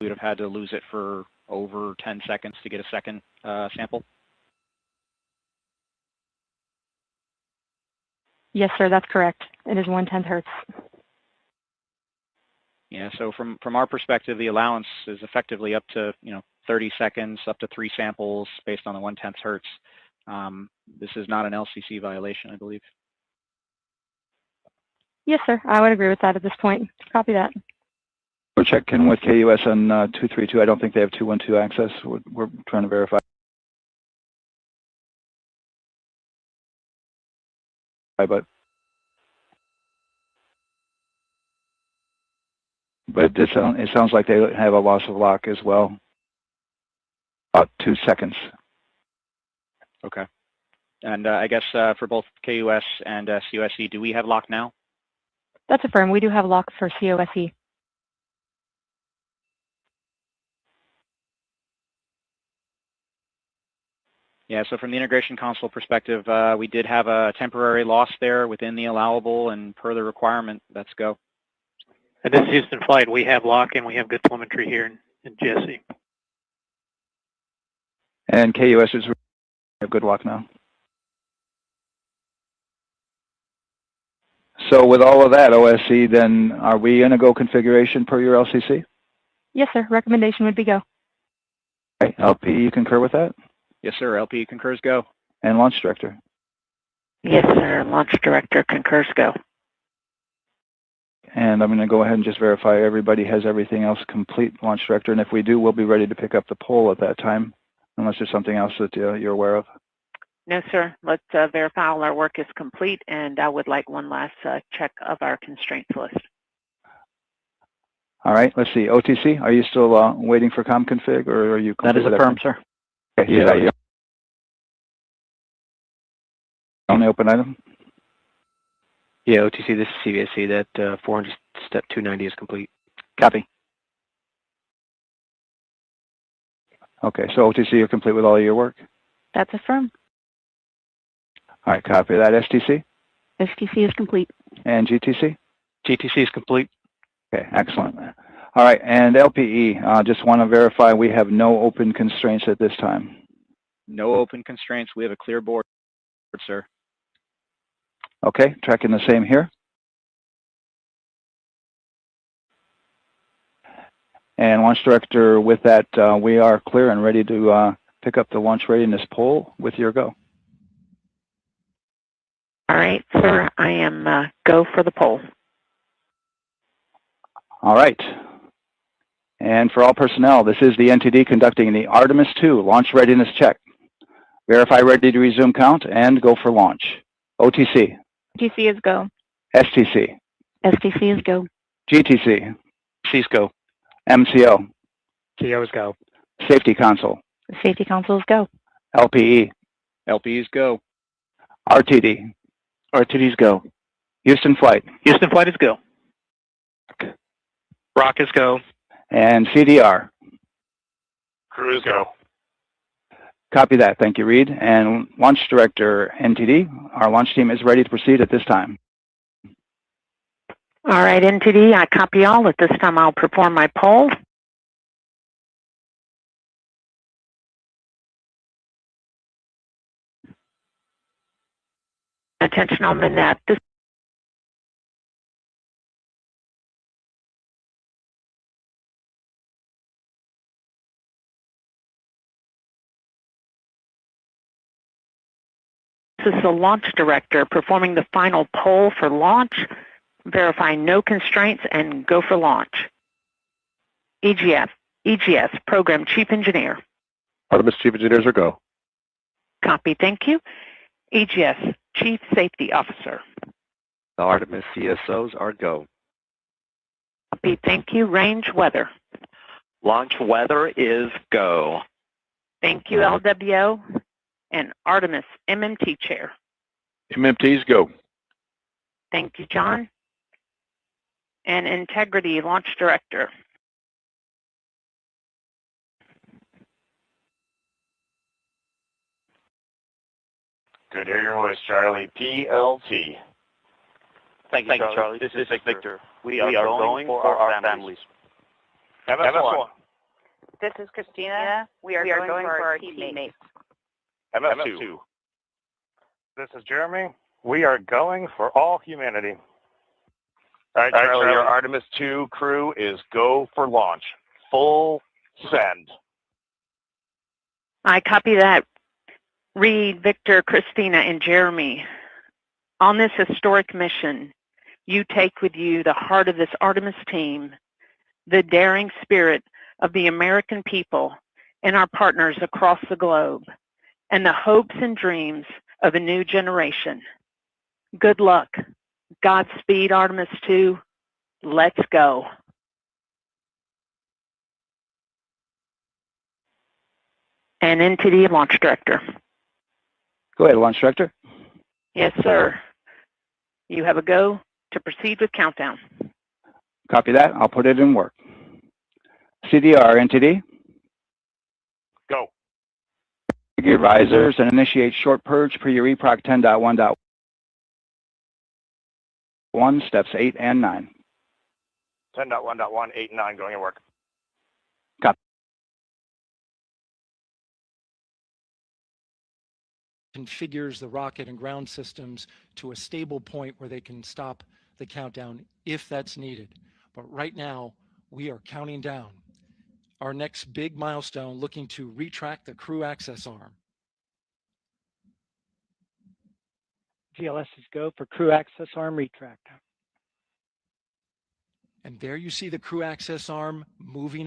We would have had to lose it for over 10 seconds to get a second sample. Yes, sir, that's correct. It is 1/10 hertz. Yeah, so from our perspective, the allowance is effectively up to 30 seconds, up to 3 samples based on the 1/10 hertz. This is not an LCC violation, I believe. Yes, sir. I would agree with that at this point. Copy that. We're checking with KUS on 232. I don't think they have 212 access. We're trying to verify. But it sounds like they have a loss of lock as well. About 2 seconds. Okay. And I guess for both KUS and COSE, do we have lock now? That's affirmed. We do have lock for COSE. Yeah, so from the integration console perspective, we did have a temporary loss there within the allowable, and per the requirement, let's go. And this is Houston Flight. We have lock and we have good telemetry here in GSE. And KUS is have good lock now. So with all of that, OSC, then are we in a go configuration per your LCC? Yes, sir. Recommendation would be go. Okay. LP, you concur with that? Yes, sir. LP concurs go. And Launch Director? Yes, sir. Launch Director concurs go. And I'm going to go ahead and just verify everybody has everything else complete, Launch Director. And if we do, we'll be ready to pick up the poll at that time, unless there's something else that you're aware of. No, sir. Let's verify all our work is complete, and I would like one last check of our constraints list. All right. Let's see. OTC, are you still waiting for ComConfig, or are you? That is affirmed, sir. Okay. Yeah. On the open item? Yeah, OTC, this is CVSC. That 400 step 290 is complete. Copy. Okay, so OTC, you're complete with all of your work? That's affirmed. All right, copy that. STC? STC is complete. And GTC? GTC is complete. Okay, excellent. All right, and LPE, just want to verify we have no open constraints at this time. No open constraints. We have a clear board, sir. Okay, tracking the same here. And Launch Director, with that, we are clear and ready to pick up the launch readiness poll with your go. All right, sir. I am go for the poll. All right. And for all personnel, this is the NTD conducting the Artemis 2 launch readiness check. Verify ready to resume count and go for launch. OTC. GTC is go. STC. STC is go. GTC. C's go. MCO. CO is go. Safety Console. Safety Console is go. LPE. LPE's go. RTD. RTD's go. Houston Flight. Houston Flight is go. Rock is go. And CDR. Crew is go. Copy that. Thank you, Reed. And Launch Director NTD, our launch team is ready to proceed at this time. All right, NTD, I copy all. At this time, I'll perform my poll. Attention on the net. This is the Launch Director performing the final poll for launch, verify no constraints, and go for launch. EGS Program Chief Engineer. Artemis Chief Engineers are go. Copy, thank you. EGS Chief Safety Officer. The Artemis CSOs are go. Copy, thank you. Range Weather. Launch weather is go. Thank you, LWO. And Artemis MMT Chair. MMT's go. Thank you, John. And Integrity Launch Director. Good to hear your voice, Charlie. PLT. Thank you, Charlie. This is Victor. We are going for our families. MS1. This is Christina. We are going for our teammates. MS2. This is Jeremy. We are going for all humanity. All right, Charlie, your Artemis 2 crew is go for launch. Full send. I copy that. Reed, Victor, Christina, and Jeremy. On this historic mission, you take with you the heart of this Artemis team, the daring spirit of the American people and our partners across the globe, and the hopes and dreams of a new generation. Good luck. Godspeed, Artemis 2. Let's go. And NTD Launch Director. Go ahead, Launch Director. Yes, sir. You have a go to proceed with countdown. Copy that. I'll put it in work. CDR, NTD. Go. Your risers and initiate short purge per your EPROC 10.1.1, steps 8 and 9. 10.1.1, 8, and 9 going to work. Copy. Configures the rocket and ground systems to a stable point where they can stop the countdown if that's needed. But right now, we are counting down. Our next big milestone, looking to retract the crew access arm. GLS is go for crew access arm retract. And there you see the crew access arm moving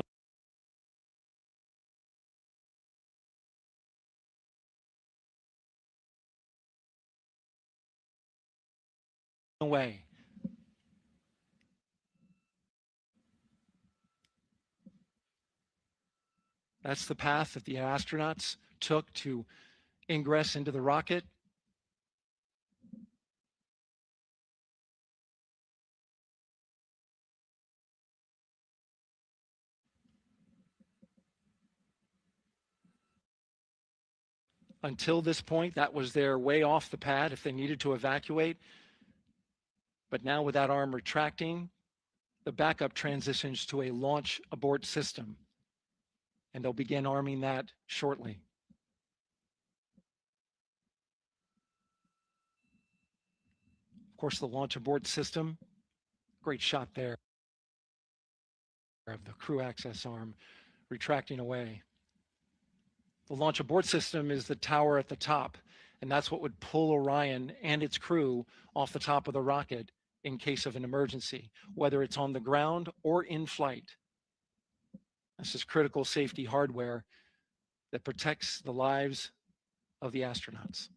away. That's the path that the astronauts took to ingress into the rocket. Until this point, that was their way off the pad if they needed to evacuate. But now with that arm retracting, the backup transitions to a launch abort system. And they'll begin arming that shortly. Of course, the launch abort system, great shot there of the crew access arm retracting away. The launch abort system is the tower at the top, and that's what would pull Orion and its crew off the top of the rocket in case of an emergency, whether it's on the ground or in flight. This is critical safety hardware that protects the lives of the astronauts.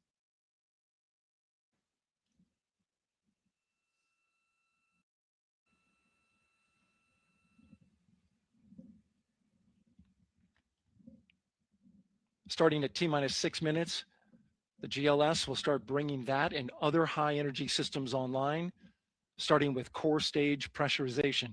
Starting at T-minus 6 minutes, the GLS will start bringing that and other high energy systems online, starting with core stage pressurization.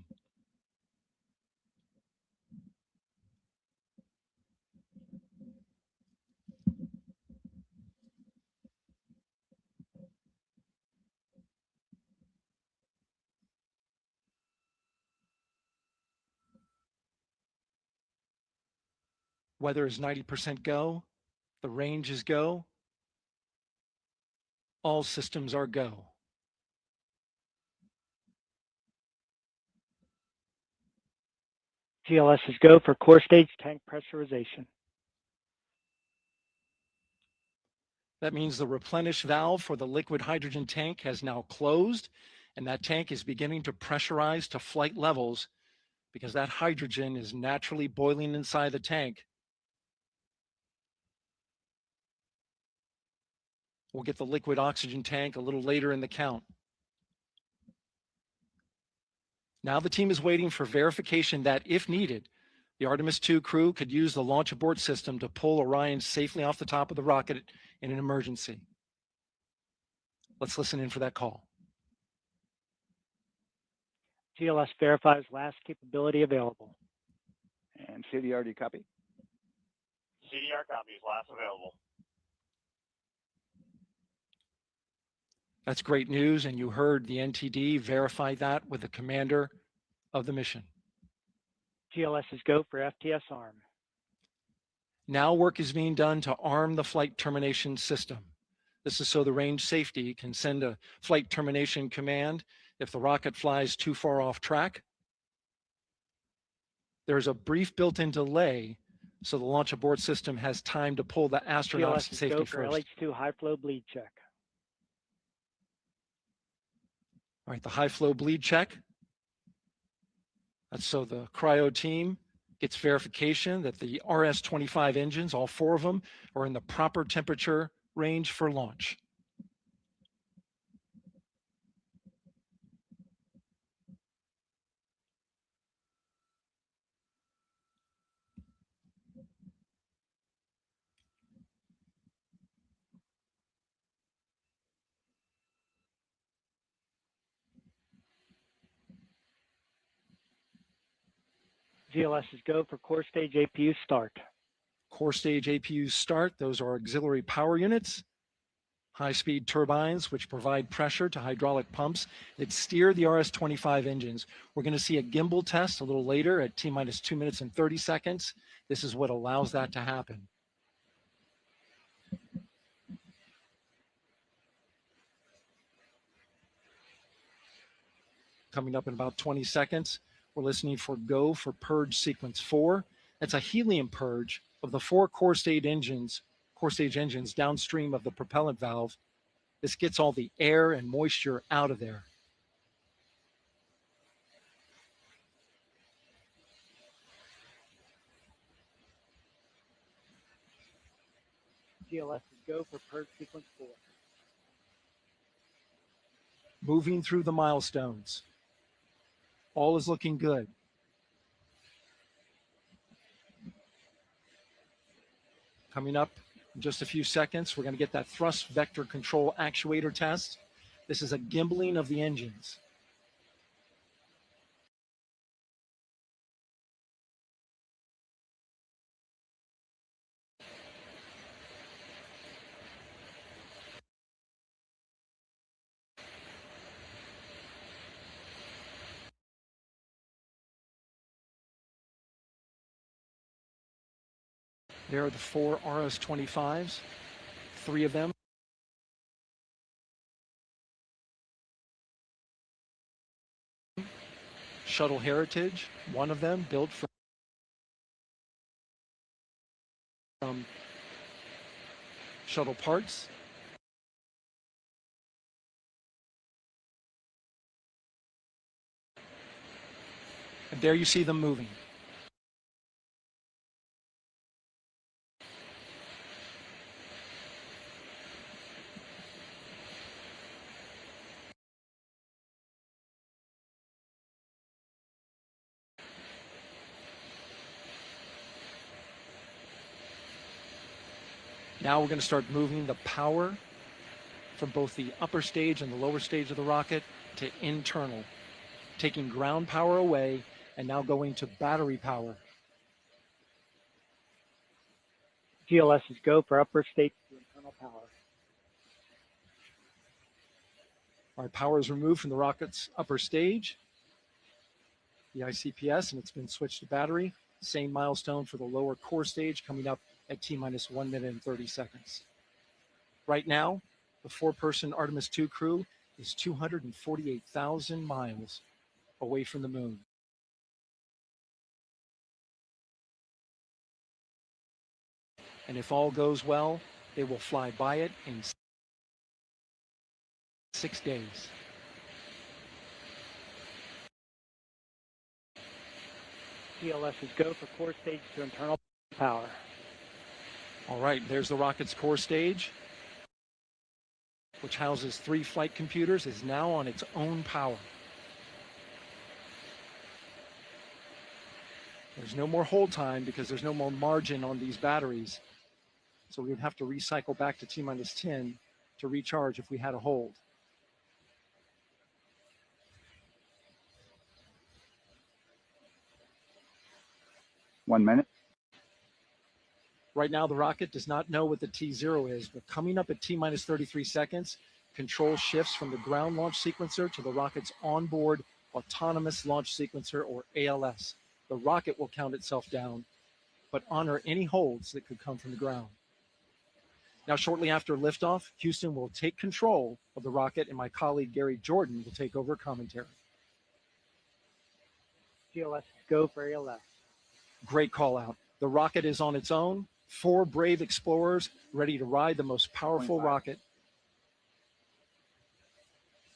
Weather is 90% go, the range is go, all systems are go. GLS is go for core stage tank pressurization. That means the replenish valve for the liquid hydrogen tank has now closed, and that tank is beginning to pressurize to flight levels because that hydrogen is naturally boiling inside the tank. We'll get the liquid oxygen tank a little later in the count. Now the team is waiting for verification that, if needed, the Artemis 2 crew could use the launch abort system to pull Orion safely off the top of the rocket in an emergency. Let's listen in for that call. GLS verifies last capability available. And CDR, do you copy? CDR copies, last available. That's great news, and you heard the NTD verify that with the commander of the mission. GLS is go for FTS arm. Now work is being done to arm the flight termination system. This is so the range safety can send a flight termination command if the rocket flies too far off track. There's a brief built-in delay, so the launch abort system has time to pull the astronauts to safety go for first. LH2 high flow bleed check. All right, the high flow bleed check. That's so the cryo team gets verification that the RS-25 engines, all 4 of them, are in the proper temperature range for launch. GLS is go for core stage APU start. Core stage APUs start. Those are auxiliary power units, high-speed turbines, which provide pressure to hydraulic pumps that steer the RS-25 engines. We're going to see a gimbal test a little later at T-minus 2 minutes and 30 seconds. This is what allows that to happen. Coming up in about 20 seconds, we're listening for go for purge sequence 4. That's a helium purge of the 4 core stage engines downstream of the propellant valve. This gets all the air and moisture out of there. GLS is go for purge sequence 4. Moving through the milestones. All is looking good. Coming up in just a few seconds, we're going to get that thrust vector control actuator test. This is a gimbaling of the engines. There are the 4 RS-25s, 3 of them. Shuttle Heritage, 1 of them built from shuttle parts. And there you see them moving. Now we're going to start moving the power from both the upper stage and the lower stage of the rocket to internal, taking ground power away and now going to battery power. GLS is go for upper stage to internal power. Our power is removed from the rocket's upper stage, the ICPS, and it's been switched to battery. Same milestone for the lower core stage coming up at T-minus 1 minute and 30 seconds. Right now, the 4-person Artemis 2 crew is 248,000 miles away from the moon. And if all goes well, they will fly by it in 6 days. GLS is go for core stage to internal power. All right, there's the rocket's core stage, which houses 3 flight computers, is now on its own power. There's no more hold time because there's no more margin on these batteries. So we would have to recycle back to T-minus 10 to recharge if we had a hold. One minute. Right now, the rocket does not know what the T0 is, but coming up at T-minus 33 seconds, control shifts from the ground launch sequencer to the rocket's onboard autonomous launch sequencer, or ALS. The rocket will count itself down, but honor any holds that could come from the ground. Now, shortly after liftoff, Houston will take control of the rocket, and my colleague Gary Jordan will take over commentary. GLS go for ALS. Great call out. The rocket is on its own. 4 brave explorers ready to ride the most powerful rocket.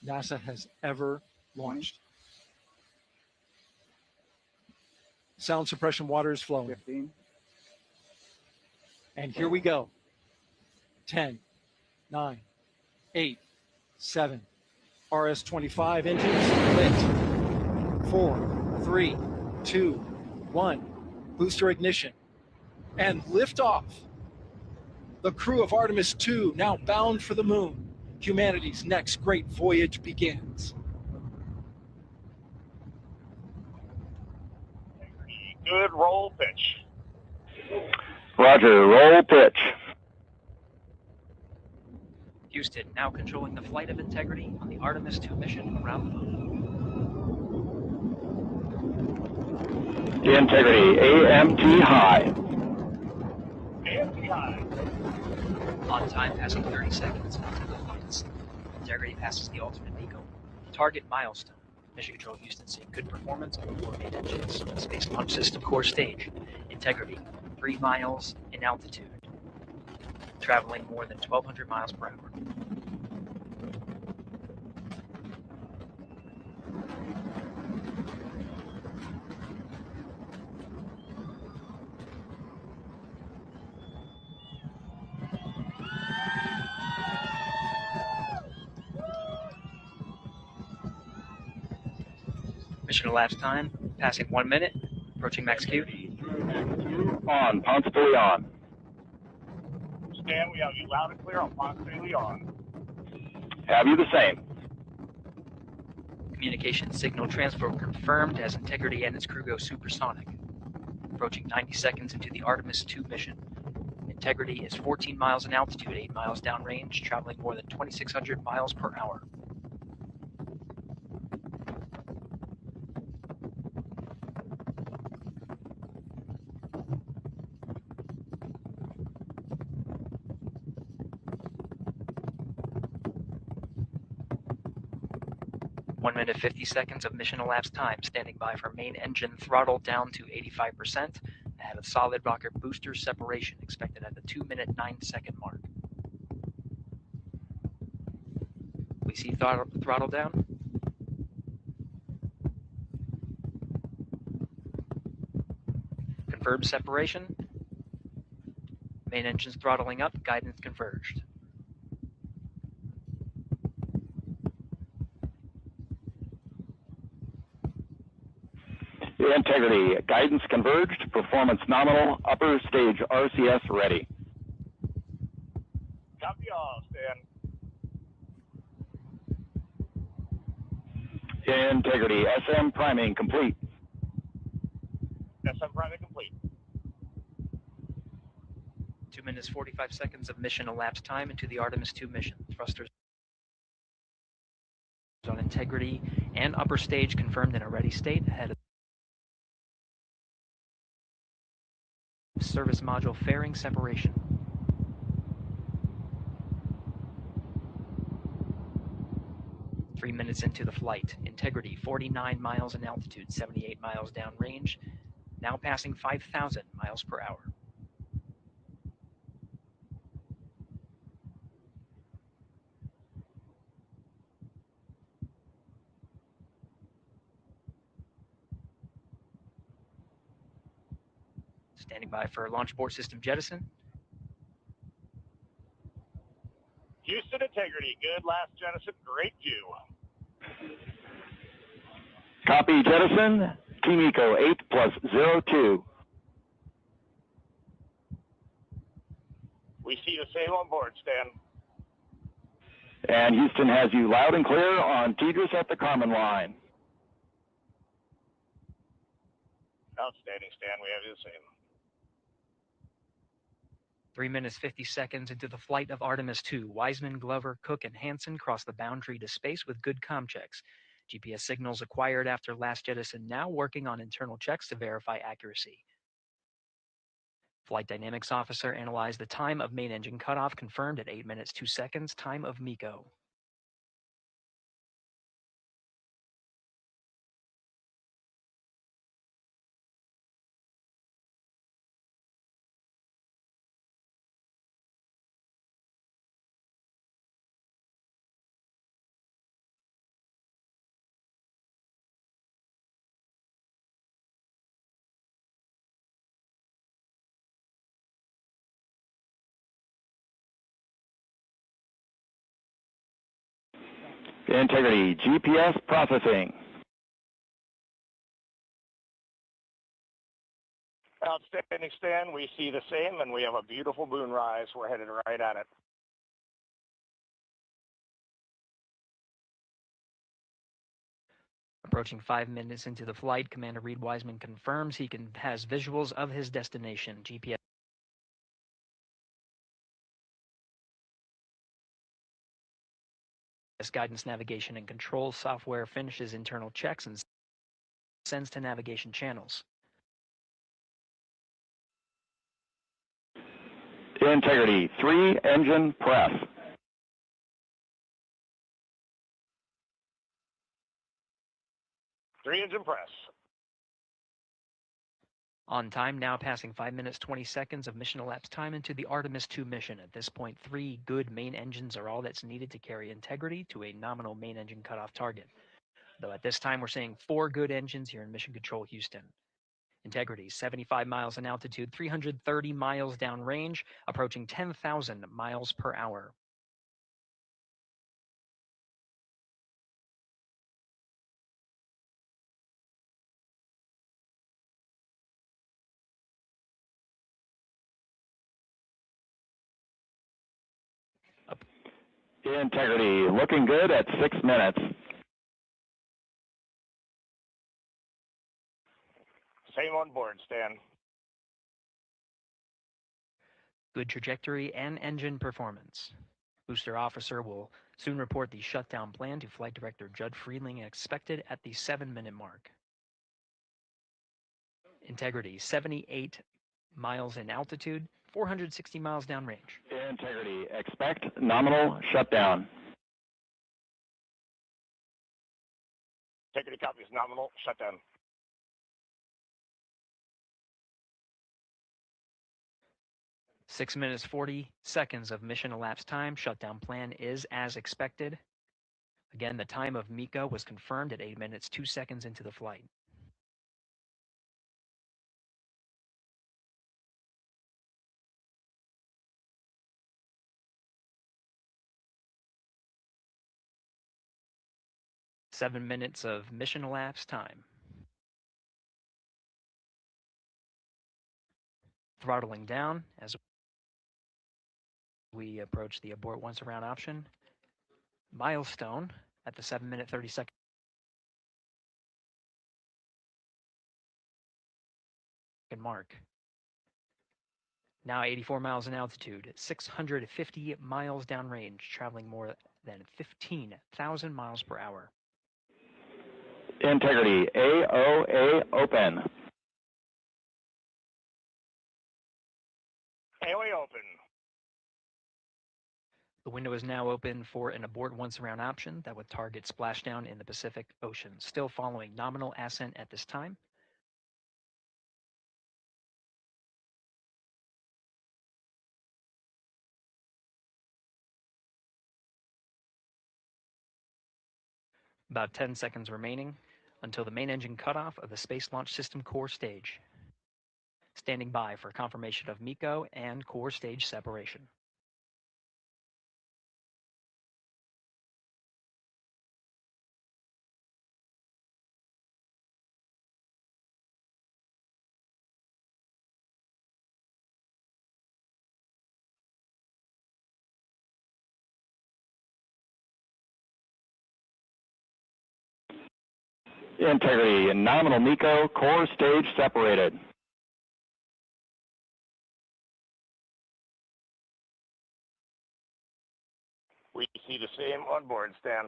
NASA has ever launched. Sound suppression water is flowing. 15. And here we go. 10, 9, 8, 7. RS-25 engines lit. 4, 3, 2, 1. Booster ignition. And liftoff. The crew of Artemis 2 now bound for the moon. Humanity's next great voyage begins. Good roll pitch. Roger, roll pitch. Houston now controlling the flight of Integrity on the Artemis 2 mission around the moon. Integrity, AMT high. AMT high. On time passing 30 seconds until the flights. Integrity passes the ultimate MECO. Target milestone. Mission Control Houston seeing good performance on the 4 main engines. Space Launch System core stage. Integrity, 3 miles in altitude. Traveling more than 1,200 miles per hour. Mission elapsed time, passing 1 minute, approaching max Q. On, Ponce de Leon. Stan, we have you loud and clear on Ponce de Leon. Have you the same? Communication signal transfer confirmed as Integrity and its crew go supersonic. Approaching 90 seconds into the Artemis 2 mission. Integrity is 14 miles in altitude, 8 miles downrange, traveling more than 2,600 miles per hour. One minute 50 seconds of mission elapsed time, standing by for main engine throttle down to 85%, ahead of solid rocket booster separation expected at the 2-minute 9-second mark. We see throttle down. Confirmed separation. Main engine's throttling up, guidance converged. Integrity, guidance converged, performance nominal, upper stage RCS ready. Copy all, Stan. Integrity, SM priming complete. SM priming complete. 2 minutes 45 seconds of mission elapsed time into the Artemis 2 mission. Thrusters on Integrity and upper stage confirmed in a ready state ahead of service module fairing separation. Three minutes into the flight, Integrity 49 miles in altitude, 78 miles downrange, now passing 5,000 miles per hour. Standing by for launch abort system jettison. Houston Integrity, good last jettison, great view. Copy jettison, Team Eco 8+02. We see the same on board, Stan. And Houston has you loud and clear on TDRS at the Carmen line. Outstanding, Stan, we have you the same. 3 minutes 50 seconds into the flight of Artemis 2, Wiseman, Glover, Cook, and Hansen cross the boundary to space with good comm checks. GPS signals acquired after last jettison now working on internal checks to verify accuracy. Flight Dynamics Officer analyzed the time of main engine cutoff, confirmed at 8 minutes 2 seconds, time of MECO. Integrity, GPS processing. Outstanding, Stan. We see the same, and we have a beautiful moonrise. We're headed right at it. Approaching 5 minutes into the flight, Commander Reed Wiseman confirms he has visuals of his destination. GPS guidance, navigation, and control software finishes internal checks and sends to navigation channels. Integrity, 3 engine press. Three engine press. On time, now passing 5 minutes, 20 seconds of mission elapsed time into the Artemis II mission. At this point, 3 good main engines are all that's needed to carry Integrity to a nominal main engine cutoff target. Though at this time, we're seeing 4 good engines here in Mission Control Houston. Integrity, 75 miles in altitude, 330 miles downrange, approaching 10,000 miles per hour. Integrity, looking good at 6 minutes. Same on board, Stan. Good trajectory and engine performance. Booster officer will soon report the shutdown plan to Flight Director Judd Freeling, expected at the 7-minute mark. Integrity, 78 miles in altitude, 460 miles downrange. Integrity, expect nominal shutdown. Integrity copies nominal shutdown. Six minutes, 40 seconds of mission elapsed time. Shutdown plan is as expected. Again, the time of MECO was confirmed at 8 minutes, 2 seconds into the flight. Seven minutes of mission elapsed time. Throttling down as we approach the abort once around option. Milestone at the 7-minute, 30-second mark. Now 84 miles in altitude, 650 miles downrange, traveling more than 15,000 miles per hour. Integrity, AOA open. AOA open. The window is now open for an abort once around option that would target splashdown in the Pacific Ocean. Still following nominal ascent at this time. About 10 seconds remaining until the main engine cutoff of the Space Launch System core stage. Standing by for confirmation of MECO and core stage separation. Integrity and nominal MECO, core stage separated. We see the same on board, Stan.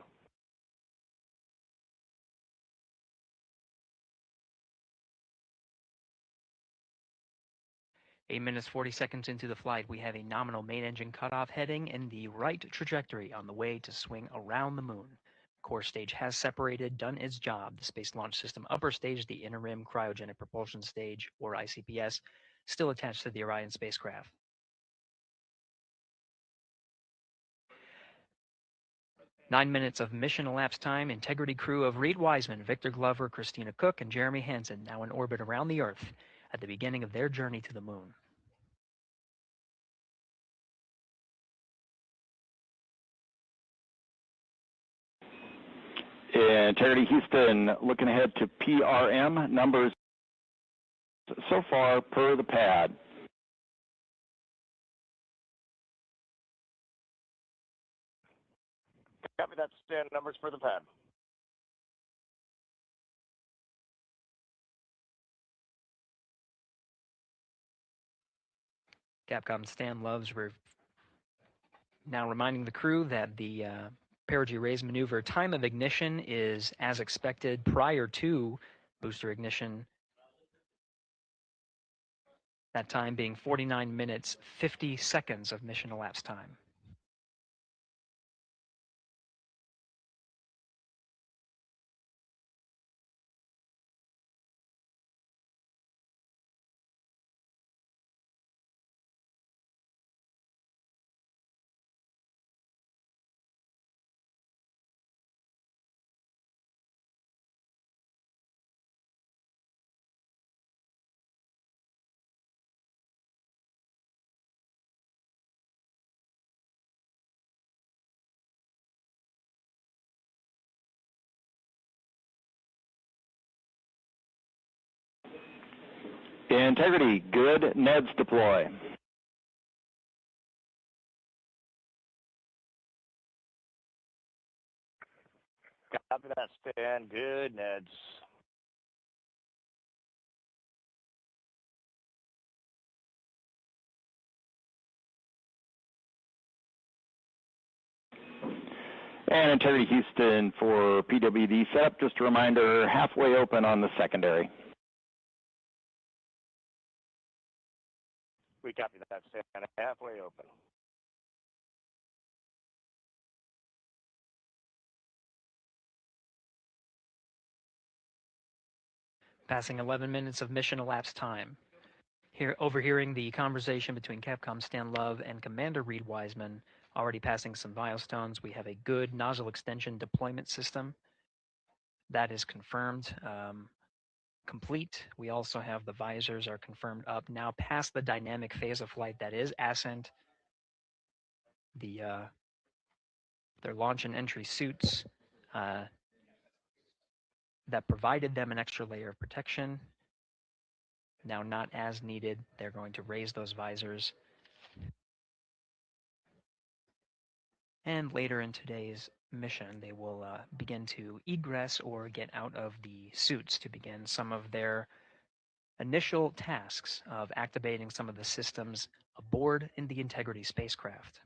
Eight minutes, 40 seconds into the flight, we have a nominal main engine cutoff heading in the right trajectory on the way to swing around the moon. Core stage has separated, done its job. The Space Launch System upper stage, the Inner Rim Cryogenic Propulsion Stage, or ICPS, still attached to the Orion spacecraft. Nine minutes of mission elapsed time. Integrity crew of Reed Wiseman, Victor Glover, Christina Cook, and Jeremy Hansen now in orbit around the Earth at the beginning of their journey to the moon. Integrity Houston, looking ahead to PRM numbers so far per the pad. Copy that, stand numbers for the pad. Capcom Stan Loves now reminding the crew that the perigee raise maneuver time of ignition is as expected prior to booster ignition. That time being 49 minutes, 50 seconds of mission elapsed time. Integrity, good. NEDs deploy. Copy that, stand good, Neds. And Integrity Houston for PWD setup, just a reminder, halfway open on the secondary. We copy that, stand halfway open. Passing 11 minutes of mission elapsed time. Here, overhearing the conversation between Capcom Stan Love and Commander Reed Wiseman, already passing some milestones. We have a good nozzle extension deployment system. That is confirmed, complete. We also have the visors are confirmed up, now past the dynamic phase of flight, that is ascent. Their launch and entry suits that provided them an extra layer of protection. Now not as needed. They're going to raise those visors. And later in today's mission, they will begin to egress or get out of the suits to begin some of their initial tasks of activating some of the systems aboard in the Integrity spacecraft.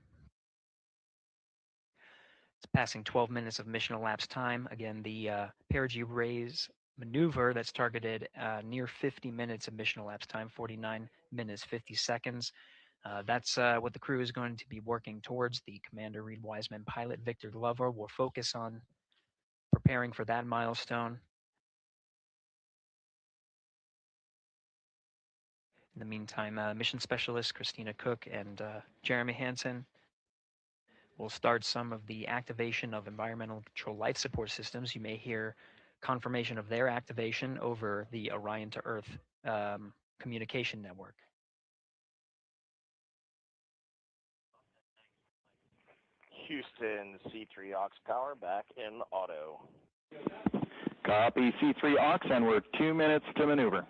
It's passing 12 minutes of mission elapsed time. Again, the perigee raise maneuver that's targeted near 50 minutes of mission elapsed time, 49 minutes, 50 seconds. That's what the crew is going to be working towards. The Commander Reed Wiseman pilot Victor Glover will focus on preparing for that milestone. In the meantime, mission specialist Christina Cook and Jeremy Hansen will start some of the activation of environmental control life support systems. You may hear confirmation of their activation over the Orion to Earth communication network. Houston, C3 aux power back in auto. Copy C3 aux, and we're 2 minutes to maneuver.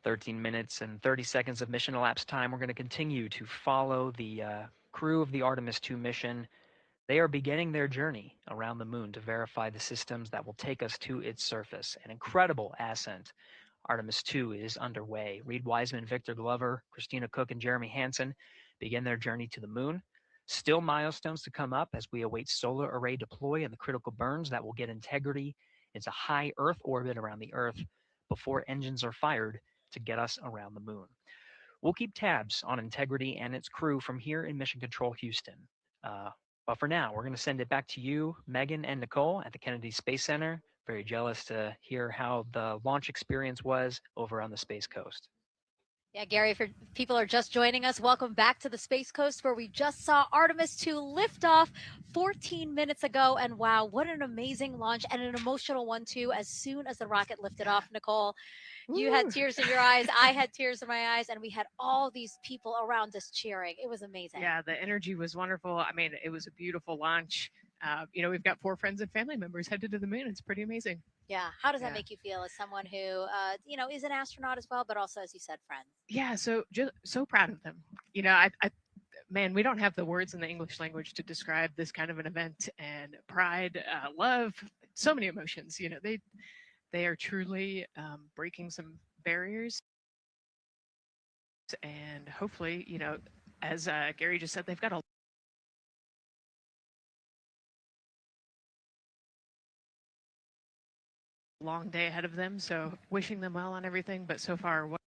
"13 minutes and 30 seconds of mission elapsed time. We're going to continue to follow the crew of the Artemis 2 mission. They are beginning their journey around the moon to verify the systems that will take us to its surface. An incredible ascent. Artemis 2 is underway. Reed Wiseman, Victor Glover, Christina Cook, and Jeremy Hansen begin their journey to the moon. Still milestones to come up as we await solar array deploy and the critical burns that will get Integrity into high Earth orbit around the Earth before engines are fired to get us around the moon. We'll keep tabs on Integrity and its crew from here in Mission Control Houston. But for now, we're going to send it back to you, Megan and Nicole at the Kennedy Space Center. Very jealous to hear how the launch experience was over on the Space Coast. Yeah, Gary, if people are just joining us, welcome back to the Space Coast, where we just saw Artemis 2 lift off 14 minutes ago. And wow, what an amazing launch, and an emotional one too. As soon as the rocket lifted off, Nicole, you had tears in your eyes, I had tears in my eyes, and we had all these people around us cheering. It was amazing. Yeah, the energy was wonderful. I mean, it was a beautiful launch. We've got 4 friends and family members headed to the moon. It's pretty amazing. Yeah. How does that make you feel as someone who, is an astronaut as well, but also, as you said, friends? Yeah, so just so proud of them. Man, we don't have the words in the English language to describe this kind of an event, and pride, love, so many emotions. They are truly breaking some barriers, and hopefully, as Gary just said, they've got a long day ahead of them. So wishing them well on everything, but so far, what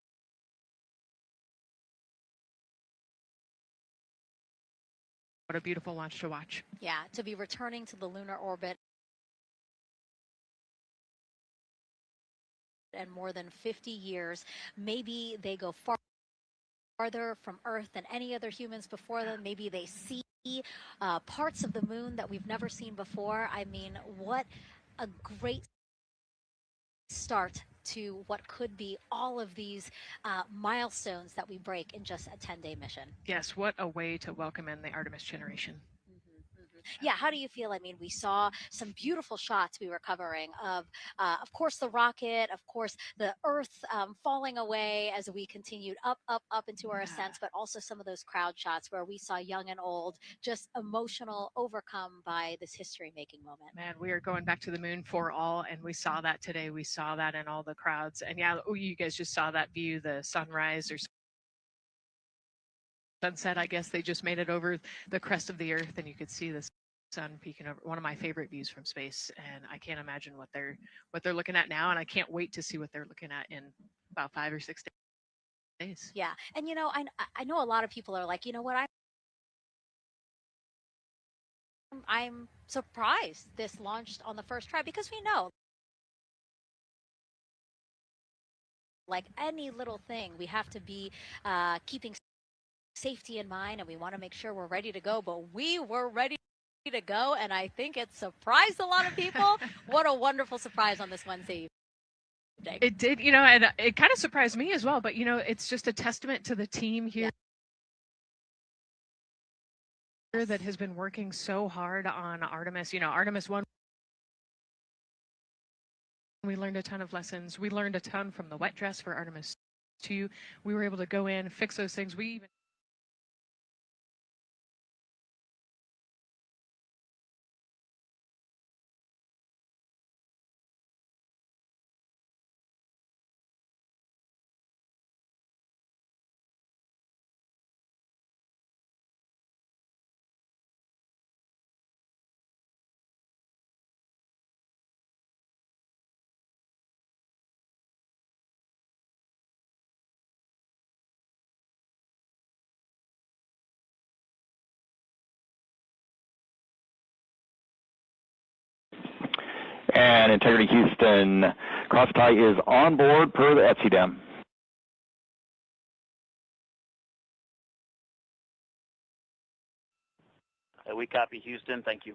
a beautiful launch to watch. Yeah, to be returning to the lunar orbit in more than 50 years. Maybe they go farther from Earth than any other humans before them. Maybe they see parts of the moon that we've never seen before. I mean, what a great start to what could be all of these milestones that we break in just a 10-day mission. Yes, what a way to welcome in the Artemis generation. Yeah, how do you feel? I mean, we saw some beautiful shots we were covering of course, the rocket, of course, the Earth falling away as we continued up into our ascents, but also some of those crowd shots where we saw young and old, just emotional, overcome by this history-making moment. Man, we are going back to the moon for all, and we saw that today. We saw that in all the crowds. And yeah, you guys just saw that view, the sunrise or sunset. I guess they just made it over the crest of the Earth, and you could see the sun peeking over. One of my favorite views from space, and I can't imagine what they're looking at now, and I can't wait to see what they're looking at in about 5 or 6 days. Yeah, and I know a lot of people are like, you know what, I'm surprised this launched on the first try, because we know, like any little thing, we have to be keeping safety in mind, and we want to make sure we're ready to go. But we were ready to go, and I think it surprised a lot of people. What a wonderful surprise on this Wednesday evening. It did, and it kind of surprised me as well. But it's just a testament to the team here. That has been working so hard on Artemis. Artemis 1, we learned a ton of lessons. We learned a ton from the wet dress for Artemis 2. We were able to go in, fix those things. We even And Integrity Houston, cross-tie is on board per the ETSI-DEM. We copy Houston. Thank you.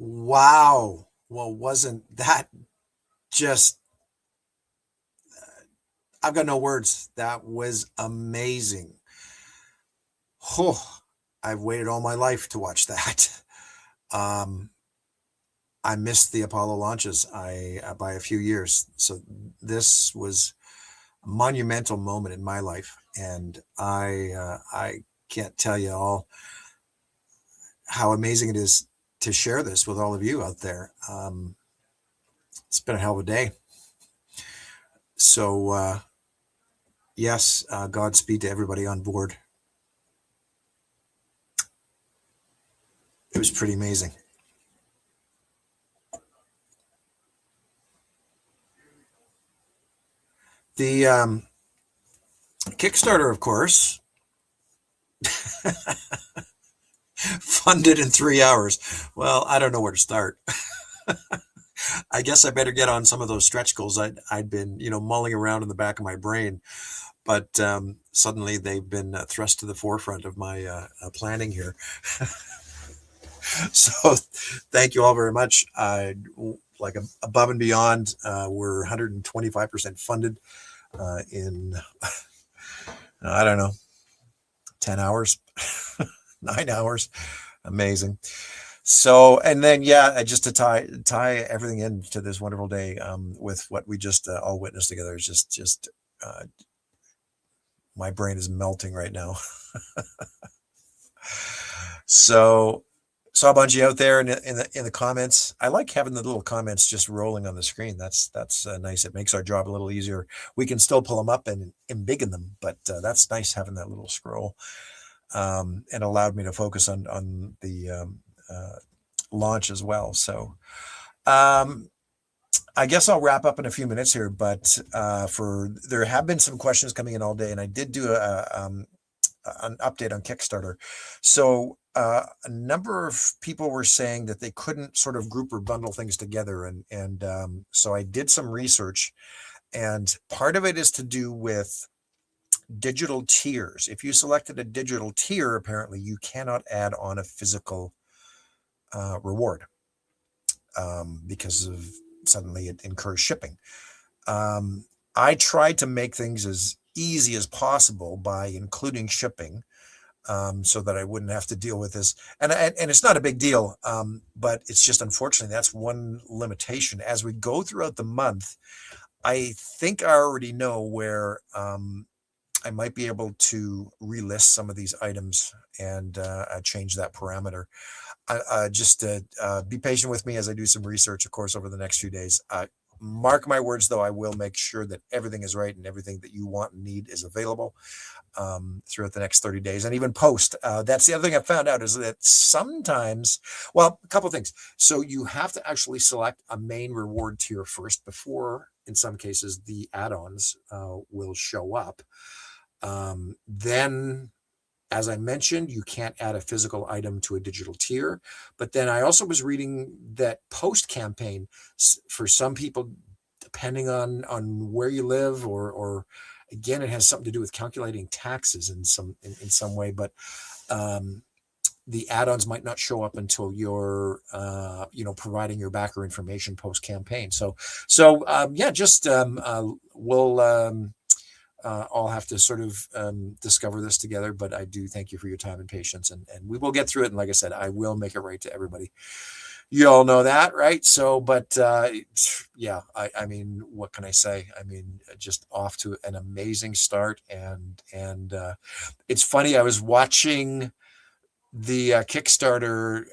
Wow. Well, wasn't that just, I've got no words. That was amazing. Oh, I've waited all my life to watch that. I missed the Apollo launches by a few years. So this was a monumental moment in my life. And I can't tell you all how amazing it is to share this with all of you out there. It's been a hell of a day. So, yes, Godspeed to everybody on board. It was pretty amazing. The Kickstarter, of course, funded in 3 hours. Well, I don't know where to start. I guess I better get on some of those stretch goals I'd been, mulling around in the back of my brain, but suddenly they've been thrust to the forefront of my planning here. So thank you all very much. Like above and beyond, we're 125% funded in, I don't know, 10 hours, 9 hours. Amazing. So, and then, just to tie everything into this wonderful day with what we just all witnessed together is just my brain is melting right now. So saw a bunch of you out there in the comments. I like having the little comments just rolling on the screen. That's nice. It makes our job a little easier. We can still pull them up and embiggen them, but that's nice having that little scroll. And allowed me to focus on the launch as well. So I guess I'll wrap up in a few minutes here, but there have been some questions coming in all day, and I did do an update on Kickstarter. So a number of people were saying that they couldn't sort of group or bundle things together, and so I did some research, and part of it is to do with digital tiers. If you selected a digital tier, apparently you cannot add on a physical reward because of suddenly it incurs shipping. I tried to make things as easy as possible by including shipping so that I wouldn't have to deal with this. And it's not a big deal, but it's just unfortunately that's one limitation. As we go throughout the month, I think I already know where I might be able to relist some of these items and change that parameter. Just be patient with me as I do some research, of course, over the next few days. Mark my words, though, I will make sure that everything is right and everything that you want and need is available throughout the next 30 days and even post. That's the other thing I found out is that sometimes, well, a couple of things. So you have to actually select a main reward tier first before, in some cases, the add-ons will show up. Then, as I mentioned, you can't add a physical item to a digital tier. But then I also was reading that post-campaign, for some people, depending on where you live, or again, it has something to do with calculating taxes in some way. But the add-ons might not show up until you're, providing your backer information post-campaign. So we'll. I'll have to sort of discover this together, but I do thank you for your time and patience, and we will get through it. And like I said, I will make it right to everybody. You all know that, right? So, but I mean, what can I say? I mean, just off to an amazing start, and it's funny. I was watching the Kickstarter,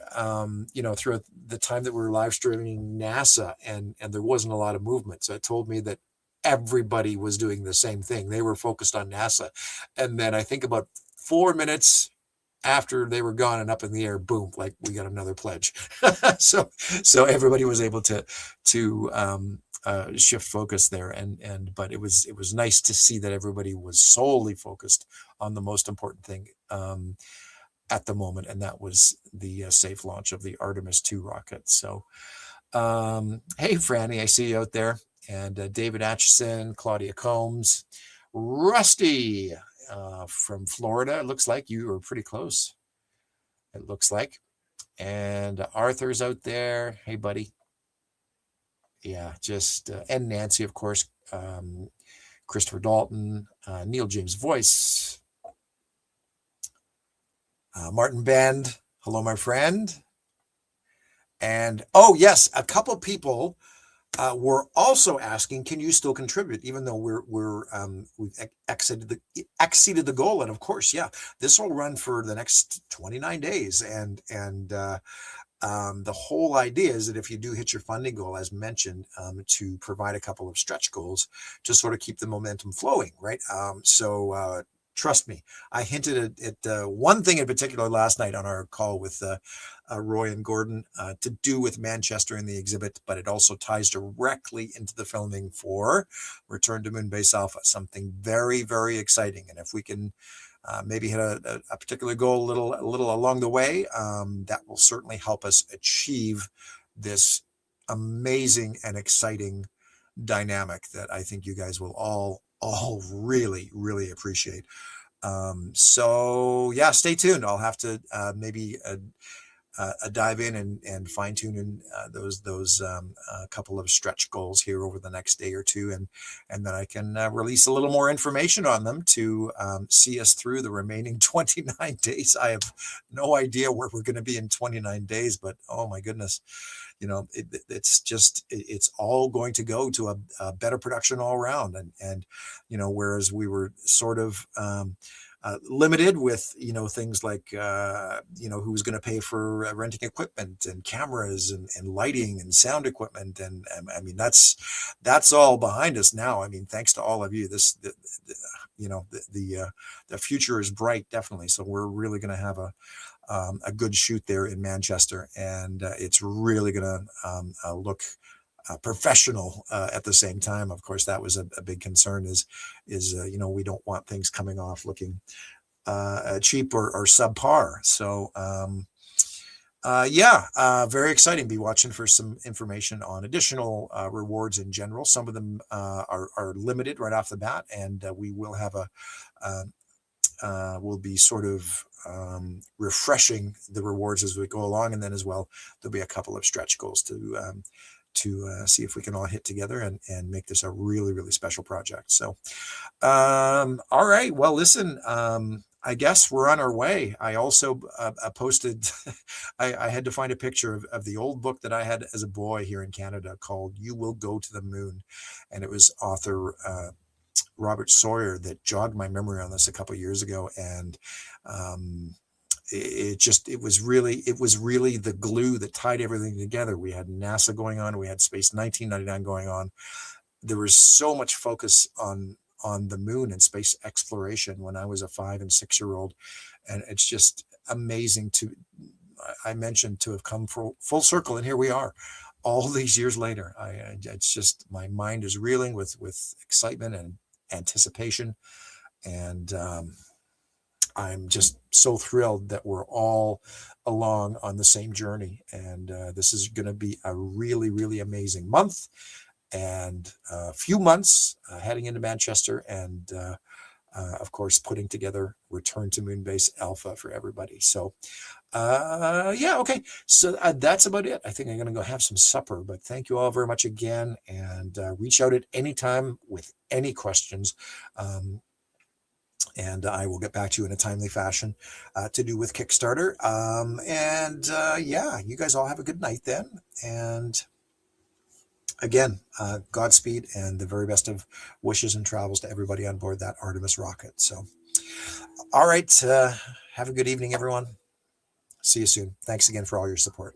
throughout the time that we were live streaming NASA, and there wasn't a lot of movement. So it told me that everybody was doing the same thing. They were focused on NASA. And then I think about 4 minutes after they were gone and up in the air, boom, like we got another pledge. so everybody was able to shift focus there. But it was nice to see that everybody was solely focused on the most important thing at the moment. And that was the safe launch of the Artemis 2 rocket. So, hey, Franny, I see you out there. And David Atchison, Claudia Combs, Rusty from Florida. It looks like you were pretty close. It looks like. And Arthur's out there. Hey, buddy. Yeah, just, and Nancy, of course, Christopher Dalton, Neil James Voice, Martin Bend. Hello, my friend. And, oh, yes, a couple people were also asking, can you still contribute, even though we've exceeded the goal? And of course, yeah, this will run for the next 29 days. And the whole idea is that if you do hit your funding goal, as mentioned, to provide a couple of stretch goals to sort of keep the momentum flowing, right? So trust me, I hinted at one thing in particular last night on our call with Roy and Gordon to do with Manchester and the exhibit, but it also ties directly into the filming for Return to Moonbase Alpha, something very, very exciting. And if we can maybe hit a particular goal a little along the way, that will certainly help us achieve this amazing and exciting dynamic that I think you guys will all really, really appreciate. So yeah, stay tuned. I'll have to maybe dive in and fine tune in those couple of stretch goals here over the next day or two, and then I can release a little more information on them to see us through the remaining 29 days. I have no idea where we're going to be in 29 days, but oh my goodness, it's all going to go to a better production all around, and whereas we were sort of limited with things like who's going to pay for renting equipment and cameras and lighting and sound equipment, and I mean that's all behind us now. I mean, thanks to all of you, the future is bright, definitely. So we're really going to have a good shoot there in Manchester, and it's really going to look professional at the same time. Of course, that was a big concern is we don't want things coming off looking cheap or subpar. So very exciting. Be watching for some information on additional rewards in general. Some of them are limited right off the bat, and we will have we'll be sort of refreshing the rewards as we go along, and then as well there'll be a couple of stretch goals to see if we can all hit together and make this a really, really special project. So, all right. Well, listen, I guess we're on our way. I also posted, I had to find a picture of the old book that I had as a boy here in Canada called You Will Go to the Moon. And it was author Robert Sawyer that jogged my memory on this a couple of years ago. And it was really the glue that tied everything together. We had NASA going on, we had Space 1999 going on. There was so much focus on the moon and space exploration when I was a 5 and 6 year old, and it's just amazing I mentioned to have come full circle, and here we are all these years later. It's just, my mind is reeling with excitement and anticipation, and I'm just so thrilled that we're all along on the same journey. And this is going to be a really, really amazing month and a few months heading into Manchester. And of course, putting together Return to Moonbase Alpha for everybody. So okay. So that's about it. I think I'm going to go have some supper, but thank you all very much again. And reach out at any time with any questions. And I will get back to you in a timely fashion to do with Kickstarter. You guys all have a good night then. And again, Godspeed and the very best of wishes and travels to everybody on board that Artemis rocket. So, all right. Have a good evening, everyone. See you soon. Thanks again for all your support.